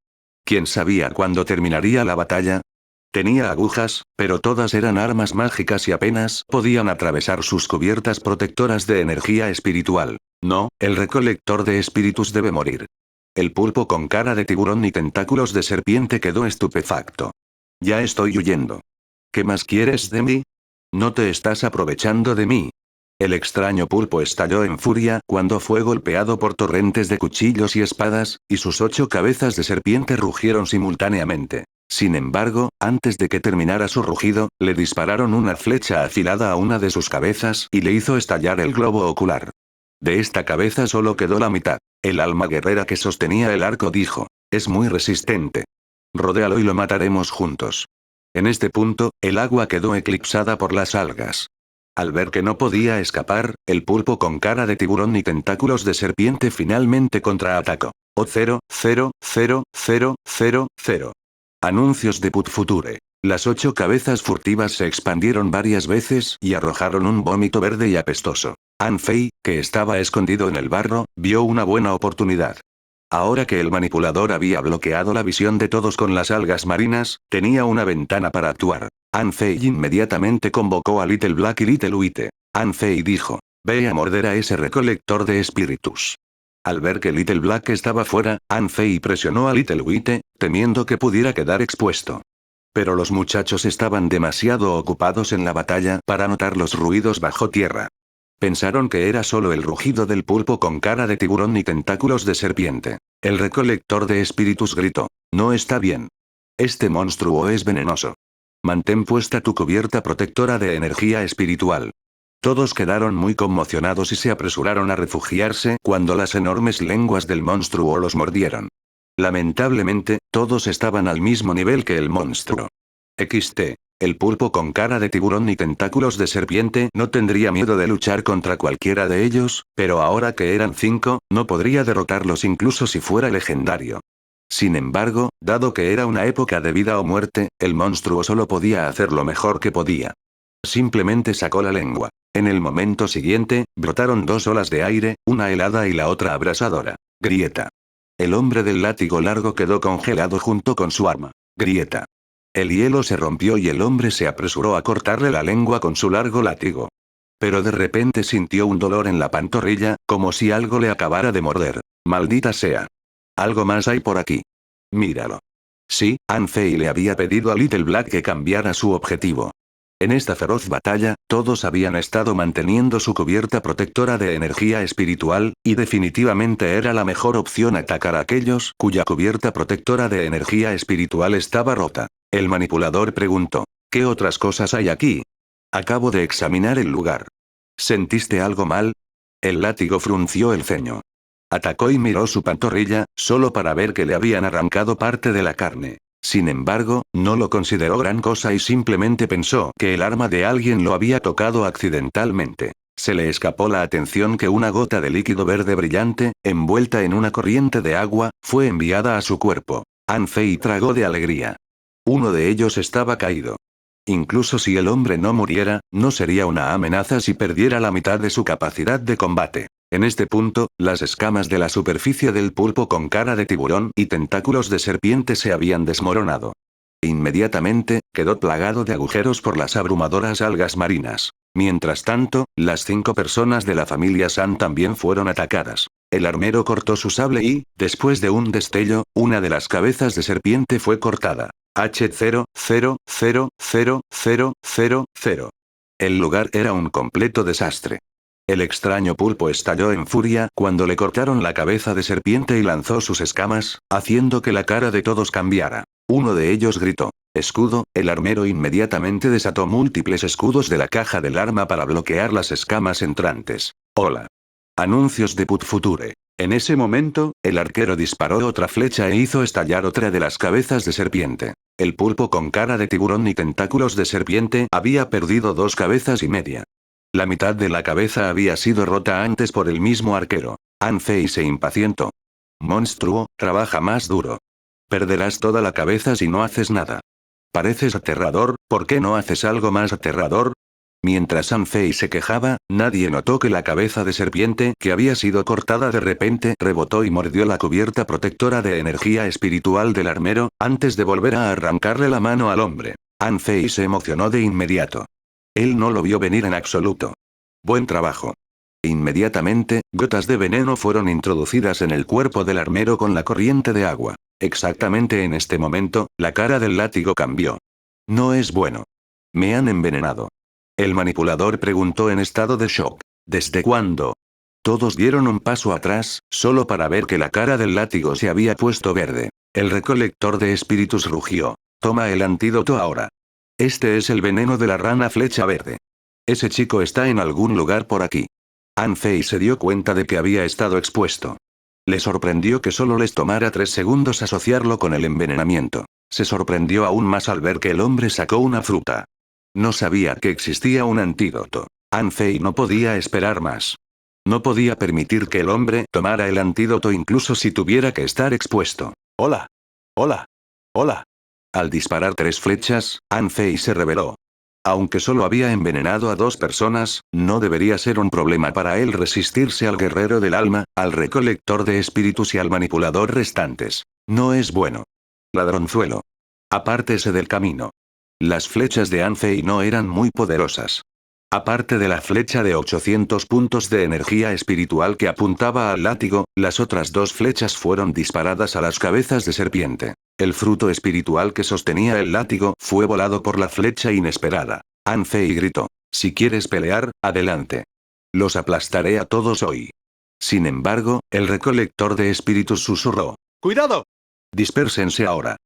¿Quién sabía cuándo terminaría la batalla? Tenía agujas, pero todas eran armas mágicas y apenas podían atravesar sus cubiertas protectoras de energía espiritual. No, el recolector de espíritus debe morir. El pulpo con cara de tiburón y tentáculos de serpiente quedó estupefacto. Ya estoy huyendo. ¿Qué más quieres de mí? No te estás aprovechando de mí. El extraño pulpo estalló en furia cuando fue golpeado por torrentes de cuchillos y espadas, y sus 8 cabezas de serpiente rugieron simultáneamente. Sin embargo, antes de que terminara su rugido, le dispararon una flecha afilada a una de sus cabezas y le hizo estallar el globo ocular. De esta cabeza solo quedó la mitad. El alma guerrera que sostenía el arco dijo: es muy resistente. Rodéalo y lo mataremos juntos. En este punto, el agua quedó eclipsada por las algas. Al ver que no podía escapar, el pulpo con cara de tiburón y tentáculos de serpiente finalmente contraatacó. O 0, 0, 0, 0, 0, 0. Anuncios de Put Future. Las 8 cabezas furtivas se expandieron varias veces y arrojaron un vómito verde y apestoso. An Fei, que estaba escondido en el barro, vio una buena oportunidad. Ahora que el manipulador había bloqueado la visión de todos con las algas marinas, tenía una ventana para actuar. An Fei inmediatamente convocó a Little Black y Little White. An Fei dijo: ve a morder a ese recolector de espíritus. Al ver que Little Black estaba fuera, An Fei presionó a Little White, temiendo que pudiera quedar expuesto. Pero los muchachos estaban demasiado ocupados en la batalla para notar los ruidos bajo tierra. Pensaron que era solo el rugido del pulpo con cara de tiburón y tentáculos de serpiente. El recolector de espíritus gritó: no está bien. Este monstruo es venenoso. Mantén puesta tu cubierta protectora de energía espiritual. Todos quedaron muy conmocionados y se apresuraron a refugiarse cuando las enormes lenguas del monstruo los mordieron. Lamentablemente, todos estaban al mismo nivel que el monstruo. XT. El pulpo con cara de tiburón y tentáculos de serpiente no tendría miedo de luchar contra cualquiera de ellos, pero ahora que eran 5, no podría derrotarlos incluso si fuera legendario. Sin embargo, dado que era una época de vida o muerte, el monstruo solo podía hacer lo mejor que podía. Simplemente sacó la lengua. En el momento siguiente, brotaron 2 olas de aire, una helada y la otra abrasadora. Grieta. El hombre del látigo largo quedó congelado junto con su arma. Grieta. El hielo se rompió y el hombre se apresuró a cortarle la lengua con su largo látigo. Pero de repente sintió un dolor en la pantorrilla, como si algo le acabara de morder. Maldita sea. Algo más hay por aquí. Míralo. Sí, An Fei le había pedido a Little Black que cambiara su objetivo. En esta feroz batalla, todos habían estado manteniendo su cubierta protectora de energía espiritual, y definitivamente era la mejor opción atacar a aquellos cuya cubierta protectora de energía espiritual estaba rota. El manipulador preguntó: ¿qué otras cosas hay aquí? Acabo de examinar el lugar. ¿Sentiste algo mal? El látigo frunció el ceño. Atacó y miró su pantorrilla, solo para ver que le habían arrancado parte de la carne. Sin embargo, no lo consideró gran cosa y simplemente pensó que el arma de alguien lo había tocado accidentalmente. Se le escapó la atención que una gota de líquido verde brillante, envuelta en una corriente de agua, fue enviada a su cuerpo. An Fei tragó de alegría. Uno de ellos estaba caído. Incluso si el hombre no muriera, no sería una amenaza si perdiera la mitad de su capacidad de combate. En este punto, las escamas de la superficie del pulpo con cara de tiburón y tentáculos de serpiente se habían desmoronado. Inmediatamente, quedó plagado de agujeros por las abrumadoras algas marinas. Mientras tanto, las 5 personas de la familia San también fueron atacadas. El armero cortó su sable y, después de un destello, una de las cabezas de serpiente fue cortada. H0, 0, 0, 0, 0, 0, 0. El lugar era un completo desastre. El extraño pulpo estalló en furia cuando le cortaron la cabeza de serpiente y lanzó sus escamas, haciendo que la cara de todos cambiara. Uno de ellos gritó: escudo. El armero inmediatamente desató múltiples escudos de la caja del arma para bloquear las escamas entrantes. Hola. Anuncios de Put Future. En ese momento, el arquero disparó otra flecha e hizo estallar otra de las cabezas de serpiente. El pulpo con cara de tiburón y tentáculos de serpiente había perdido 2 cabezas y media. La mitad de la cabeza había sido rota antes por el mismo arquero. An Fei se impacientó. Monstruo, trabaja más duro. Perderás toda la cabeza si no haces nada. Pareces aterrador, ¿por qué no haces algo más aterrador? Mientras Anfei se quejaba, nadie notó que la cabeza de serpiente que había sido cortada de repente rebotó y mordió la cubierta protectora de energía espiritual del armero, antes de volver a arrancarle la mano al hombre. Anfei se emocionó de inmediato. Él no lo vio venir en absoluto. Buen trabajo. Inmediatamente, gotas de veneno fueron introducidas en el cuerpo del armero con la corriente de agua. Exactamente en este momento, la cara del látigo cambió. No es bueno. Me han envenenado. El manipulador preguntó en estado de shock. ¿Desde cuándo? Todos dieron un paso atrás, solo para ver que la cara del látigo se había puesto verde. El recolector de espíritus rugió. Toma el antídoto ahora. Este es el veneno de la rana flecha verde. Ese chico está en algún lugar por aquí. Anfei se dio cuenta de que había estado expuesto. Le sorprendió que solo les tomara 3 segundos asociarlo con el envenenamiento. Se sorprendió aún más al ver que el hombre sacó una fruta. No sabía que existía un antídoto. Anfei no podía esperar más. No podía permitir que el hombre tomara el antídoto incluso si tuviera que estar expuesto. Hola. Hola. Hola. Al disparar 3 flechas, Anfei se rebeló. Aunque solo había envenenado a 2 personas, no debería ser un problema para él resistirse al guerrero del alma, al recolector de espíritus y al manipulador restantes. No es bueno. Ladronzuelo. Apártese del camino. Las flechas de Anfei no eran muy poderosas. Aparte de la flecha de 800 puntos de energía espiritual que apuntaba al látigo, las otras 2 flechas fueron disparadas a las cabezas de serpiente. El fruto espiritual que sostenía el látigo fue volado por la flecha inesperada. Anfei gritó. Si quieres pelear, adelante. Los aplastaré a todos hoy. Sin embargo, el recolector de espíritus susurró. ¡Cuidado! Dispérsense ahora.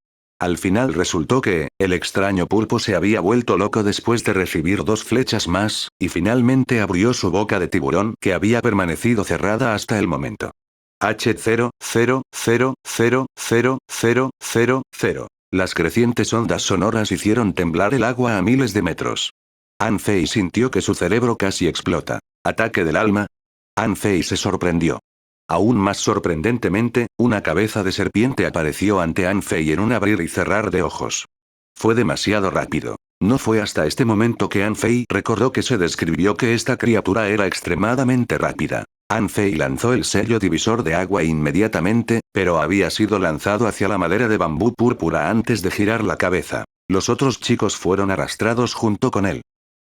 Al final resultó que, el extraño pulpo se había vuelto loco después de recibir 2 flechas más, y finalmente abrió su boca de tiburón que había permanecido cerrada hasta el momento. H000000000. Las crecientes ondas sonoras hicieron temblar el agua a miles de metros. Anfei sintió que su cerebro casi explota. ¿Ataque del alma? Anfei se sorprendió. Aún más sorprendentemente, una cabeza de serpiente apareció ante Anfei en un abrir y cerrar de ojos. Fue demasiado rápido. No fue hasta este momento que Anfei recordó que se describió que esta criatura era extremadamente rápida. Anfei lanzó el sello divisor de agua inmediatamente, pero había sido lanzado hacia la madera de bambú púrpura antes de girar la cabeza. Los otros chicos fueron arrastrados junto con él.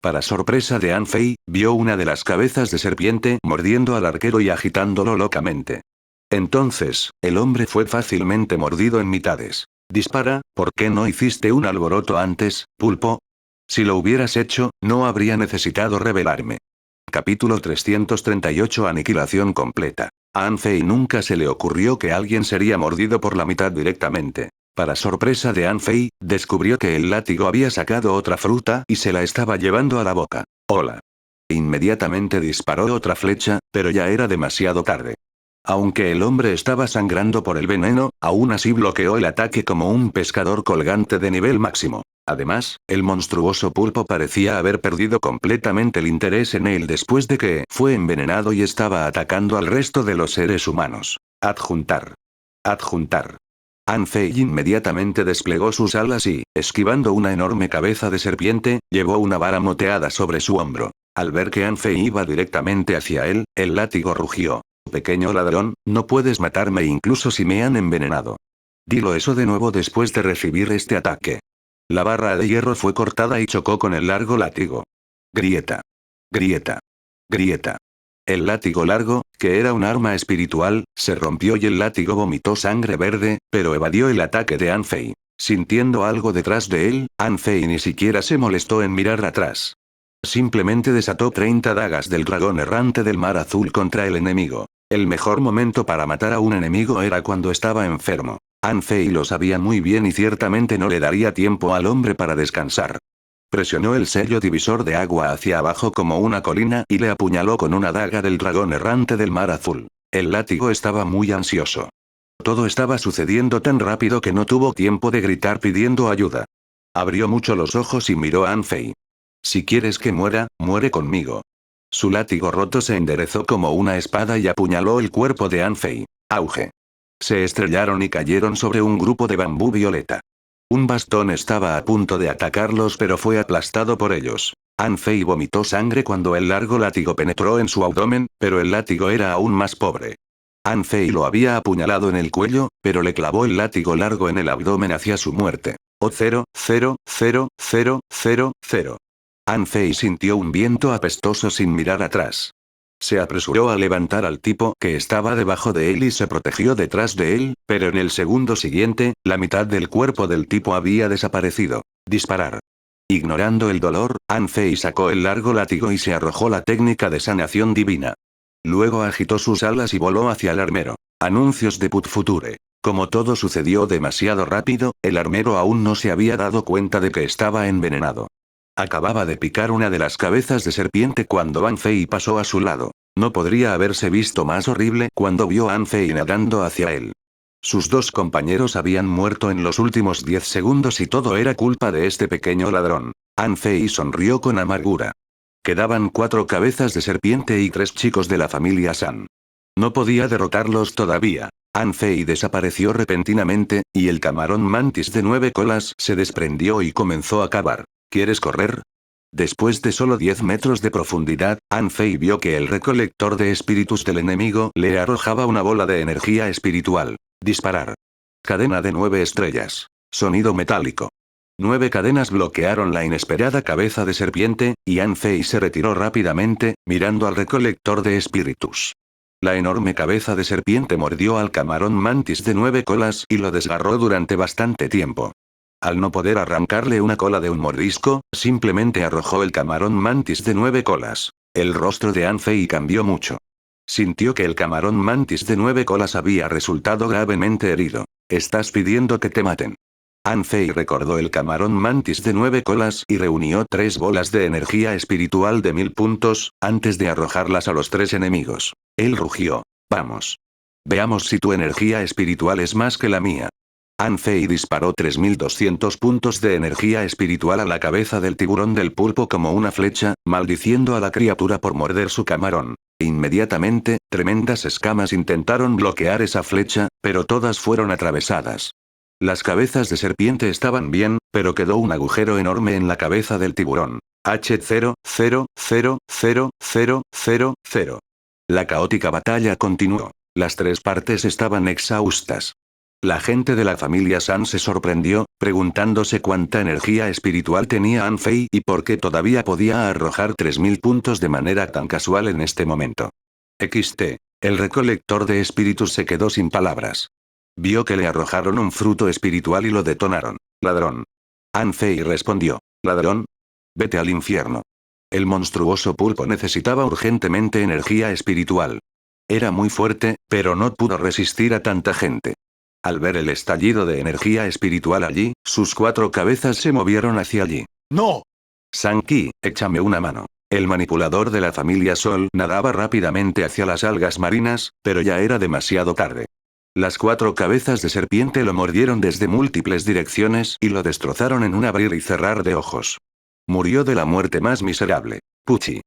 Para sorpresa de Anfei, vio una de las cabezas de serpiente mordiendo al arquero y agitándolo locamente. Entonces, el hombre fue fácilmente mordido en mitades. Dispara, ¿por qué no hiciste un alboroto antes, pulpo? Si lo hubieras hecho, no habría necesitado revelarme. Capítulo 338 Aniquilación completa. A Anfei nunca se le ocurrió que alguien sería mordido por la mitad directamente. Para sorpresa de Anfei, descubrió que el látigo había sacado otra fruta y se la estaba llevando a la boca. ¡Hola! Inmediatamente disparó otra flecha, pero ya era demasiado tarde. Aunque el hombre estaba sangrando por el veneno, aún así bloqueó el ataque como un pescador colgante de nivel máximo. Además, el monstruoso pulpo parecía haber perdido completamente el interés en él después de que fue envenenado y estaba atacando al resto de los seres humanos. Adjuntar. Adjuntar. Anfei inmediatamente desplegó sus alas y, esquivando una enorme cabeza de serpiente, llevó una vara moteada sobre su hombro. Al ver que Anfei iba directamente hacia él, el látigo rugió. Pequeño ladrón, no puedes matarme incluso si me han envenenado. Dilo eso de nuevo después de recibir este ataque. La barra de hierro fue cortada y chocó con el largo látigo. Grieta. Grieta. Grieta. El látigo largo, que era un arma espiritual, se rompió y el látigo vomitó sangre verde, pero evadió el ataque de Anfei. Sintiendo algo detrás de él, Anfei ni siquiera se molestó en mirar atrás. Simplemente desató 30 dagas del dragón errante del mar azul contra el enemigo. El mejor momento para matar a un enemigo era cuando estaba enfermo. Anfei lo sabía muy bien y ciertamente no le daría tiempo al hombre para descansar. Presionó el sello divisor de agua hacia abajo como una colina y le apuñaló con una daga del dragón errante del mar azul. El látigo estaba muy ansioso. Todo estaba sucediendo tan rápido que no tuvo tiempo de gritar pidiendo ayuda. Abrió mucho los ojos y miró a Anfei. Si quieres que muera, muere conmigo. Su látigo roto se enderezó como una espada y apuñaló el cuerpo de Anfei. Auge. Se estrellaron y cayeron sobre un grupo de bambú violeta. Un bastón estaba a punto de atacarlos pero fue aplastado por ellos. An Fei vomitó sangre cuando el largo látigo penetró en su abdomen, pero el látigo era aún más pobre. An Fei lo había apuñalado en el cuello, pero le clavó el látigo largo en el abdomen hacia su muerte. Oh 0, 0, 0, 0, 0, 0. An Fei sintió un viento apestoso sin mirar atrás. Se apresuró a levantar al tipo que estaba debajo de él y se protegió detrás de él, pero en el segundo siguiente, la mitad del cuerpo del tipo había desaparecido. Disparar. Ignorando el dolor, An Fei sacó el largo látigo y se arrojó la técnica de sanación divina. Luego agitó sus alas y voló hacia el armero. Anuncios de Put Future. Como todo sucedió demasiado rápido, el armero aún no se había dado cuenta de que estaba envenenado. Acababa de picar una de las cabezas de serpiente cuando An Fei pasó a su lado. No podría haberse visto más horrible cuando vio a An Fei nadando hacia él. Sus dos compañeros habían muerto en los últimos 10 segundos y todo era culpa de este pequeño ladrón. An Fei sonrió con amargura. Quedaban 4 cabezas de serpiente y 3 chicos de la familia San. No podía derrotarlos todavía. An Fei desapareció repentinamente, y el camarón mantis de 9 colas se desprendió y comenzó a cavar. ¿Quieres correr? Después de solo 10 metros de profundidad, An Fei vio que el recolector de espíritus del enemigo le arrojaba una bola de energía espiritual. Disparar. Cadena de 9 estrellas. Sonido metálico. 9 cadenas bloquearon la inesperada cabeza de serpiente, y An Fei se retiró rápidamente, mirando al recolector de espíritus. La enorme cabeza de serpiente mordió al camarón mantis de 9 colas y lo desgarró durante bastante tiempo. Al no poder arrancarle una cola de un mordisco, simplemente arrojó el camarón mantis de 9 colas. El rostro de An Fei cambió mucho. Sintió que el camarón mantis de 9 colas había resultado gravemente herido. ¿Estás pidiendo que te maten? An Fei recordó el camarón mantis de 9 colas y reunió 3 bolas de energía espiritual de 1000 puntos, antes de arrojarlas a los 3 enemigos. Él rugió. Vamos. Veamos si tu energía espiritual es más que la mía. An Fei disparó 3200 puntos de energía espiritual a la cabeza del tiburón del pulpo como una flecha, maldiciendo a la criatura por morder su camarón. Inmediatamente, tremendas escamas intentaron bloquear esa flecha, pero todas fueron atravesadas. Las cabezas de serpiente estaban bien, pero quedó un agujero enorme en la cabeza del tiburón. H0, 0, 0, 0, 0, 0, 0. La caótica batalla continuó. Las 3 partes estaban exhaustas. La gente de la familia San se sorprendió, preguntándose cuánta energía espiritual tenía An Fei y por qué todavía podía arrojar 3000 puntos de manera tan casual en este momento. XT. El recolector de espíritus se quedó sin palabras. Vio que le arrojaron un fruto espiritual y lo detonaron. Ladrón. An Fei respondió. ¿Ladrón? Vete al infierno. El monstruoso pulpo necesitaba urgentemente energía espiritual. Era muy fuerte, pero no pudo resistir a tanta gente. Al ver el estallido de energía espiritual allí, sus 4 cabezas se movieron hacia allí. ¡No! San-Ki, échame una mano. El manipulador de la familia Sol nadaba rápidamente hacia las algas marinas, pero ya era demasiado tarde. Las 4 cabezas de serpiente lo mordieron desde múltiples direcciones y lo destrozaron en un abrir y cerrar de ojos. Murió de la muerte más miserable. Puchi.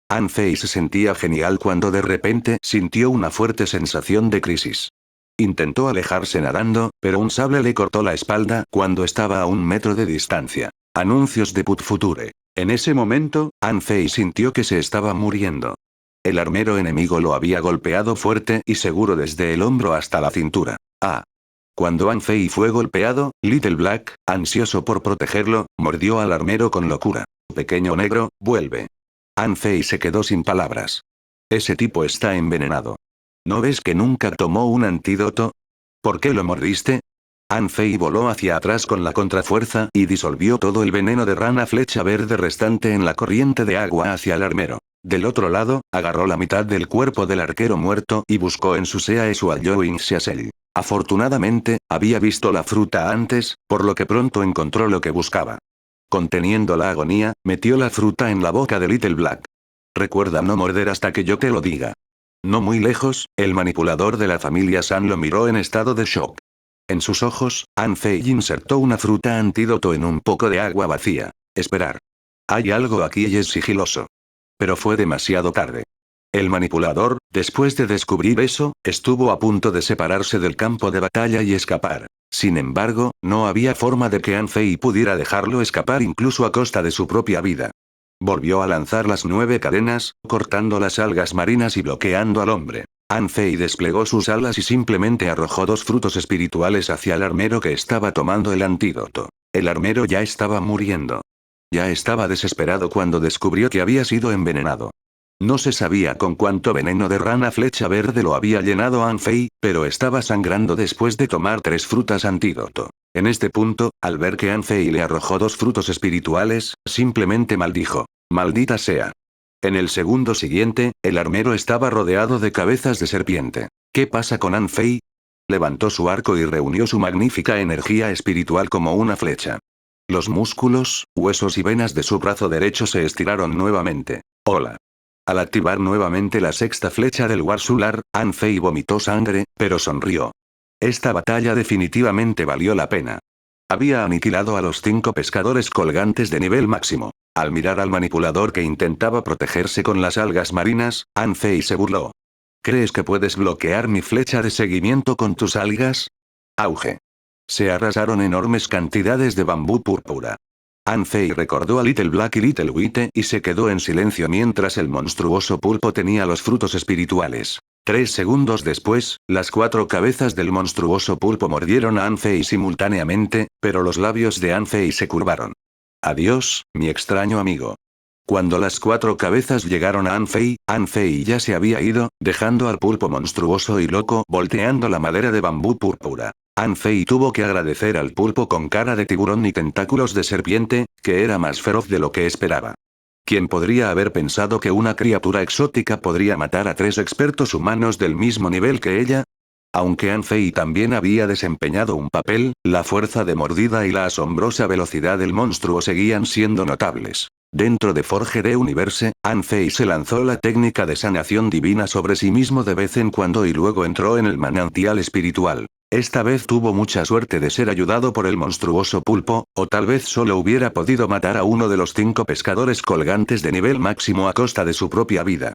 An Fei se sentía genial cuando de repente sintió una fuerte sensación de crisis. Intentó alejarse nadando, pero un sable le cortó la espalda cuando estaba a 1 metro de distancia. Anuncios de Put Future. En ese momento, An Fei sintió que se estaba muriendo. El armero enemigo lo había golpeado fuerte y seguro desde el hombro hasta la cintura. Ah. Cuando An Fei fue golpeado, Little Black, ansioso por protegerlo, mordió al armero con locura. Pequeño negro, vuelve. An Fei se quedó sin palabras. Ese tipo está envenenado. ¿No ves que nunca tomó un antídoto? ¿Por qué lo mordiste? An Fei voló hacia atrás con la contrafuerza y disolvió todo el veneno de rana flecha verde restante en la corriente de agua hacia el armero. Del otro lado, agarró la mitad del cuerpo del arquero muerto y buscó en su Sea su Aljoin Xiasel. Afortunadamente, había visto la fruta antes, por lo que pronto encontró lo que buscaba. Conteniendo la agonía, metió la fruta en la boca de Little Black. Recuerda no morder hasta que yo te lo diga. No muy lejos, el manipulador de la familia San lo miró en estado de shock. En sus ojos, An Fei insertó una fruta antídoto en un poco de agua vacía. Esperar. Hay algo aquí y es sigiloso. Pero fue demasiado tarde. El manipulador, después de descubrir eso, estuvo a punto de separarse del campo de batalla y escapar. Sin embargo, no había forma de que An Fei pudiera dejarlo escapar incluso a costa de su propia vida. Volvió a lanzar las 9 cadenas, cortando las algas marinas y bloqueando al hombre. An Fei desplegó sus alas y simplemente arrojó 2 frutos espirituales hacia el armero que estaba tomando el antídoto. El armero ya estaba muriendo. Ya estaba desesperado cuando descubrió que había sido envenenado. No se sabía con cuánto veneno de rana flecha verde lo había llenado An Fei, pero estaba sangrando después de tomar 3 frutas antídoto. En este punto, al ver que An Fei le arrojó 2 frutos espirituales, simplemente maldijo. Maldita sea. En el segundo siguiente, el armero estaba rodeado de cabezas de serpiente. ¿Qué pasa con An Fei? Levantó su arco y reunió su magnífica energía espiritual como una flecha. Los músculos, huesos y venas de su brazo derecho se estiraron nuevamente. Hola. Al activar nuevamente la sexta flecha del Warsular, An Fei vomitó sangre, pero sonrió. Esta batalla definitivamente valió la pena. Había aniquilado a los 5 pescadores colgantes de nivel máximo. Al mirar al manipulador que intentaba protegerse con las algas marinas, An Fei se burló. ¿Crees que puedes bloquear mi flecha de seguimiento con tus algas? Auge. Se arrasaron enormes cantidades de bambú púrpura. An Fei recordó a Little Black y Little White y se quedó en silencio mientras el monstruoso pulpo tenía los frutos espirituales. 3 segundos después, las 4 cabezas del monstruoso pulpo mordieron a An Fei simultáneamente, pero los labios de An Fei se curvaron. Adiós, mi extraño amigo. Cuando las 4 cabezas llegaron a An Fei ya se había ido, dejando al pulpo monstruoso y loco volteando la madera de bambú púrpura. An Fei tuvo que agradecer al pulpo con cara de tiburón y tentáculos de serpiente, que era más feroz de lo que esperaba. ¿Quién podría haber pensado que una criatura exótica podría matar a 3 expertos humanos del mismo nivel que ella? Aunque An Fei también había desempeñado un papel, la fuerza de mordida y la asombrosa velocidad del monstruo seguían siendo notables. Dentro de Forge de Universe, An Fei se lanzó la técnica de sanación divina sobre sí mismo de vez en cuando y luego entró en el manantial espiritual. Esta vez tuvo mucha suerte de ser ayudado por el monstruoso pulpo, o tal vez solo hubiera podido matar a uno de los 5 pescadores colgantes de nivel máximo a costa de su propia vida.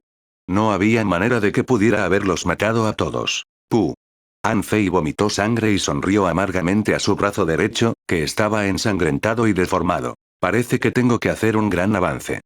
No había manera de que pudiera haberlos matado a todos. ¡Puh! An Fei vomitó sangre y sonrió amargamente a su brazo derecho, que estaba ensangrentado y deformado. Parece que tengo que hacer un gran avance.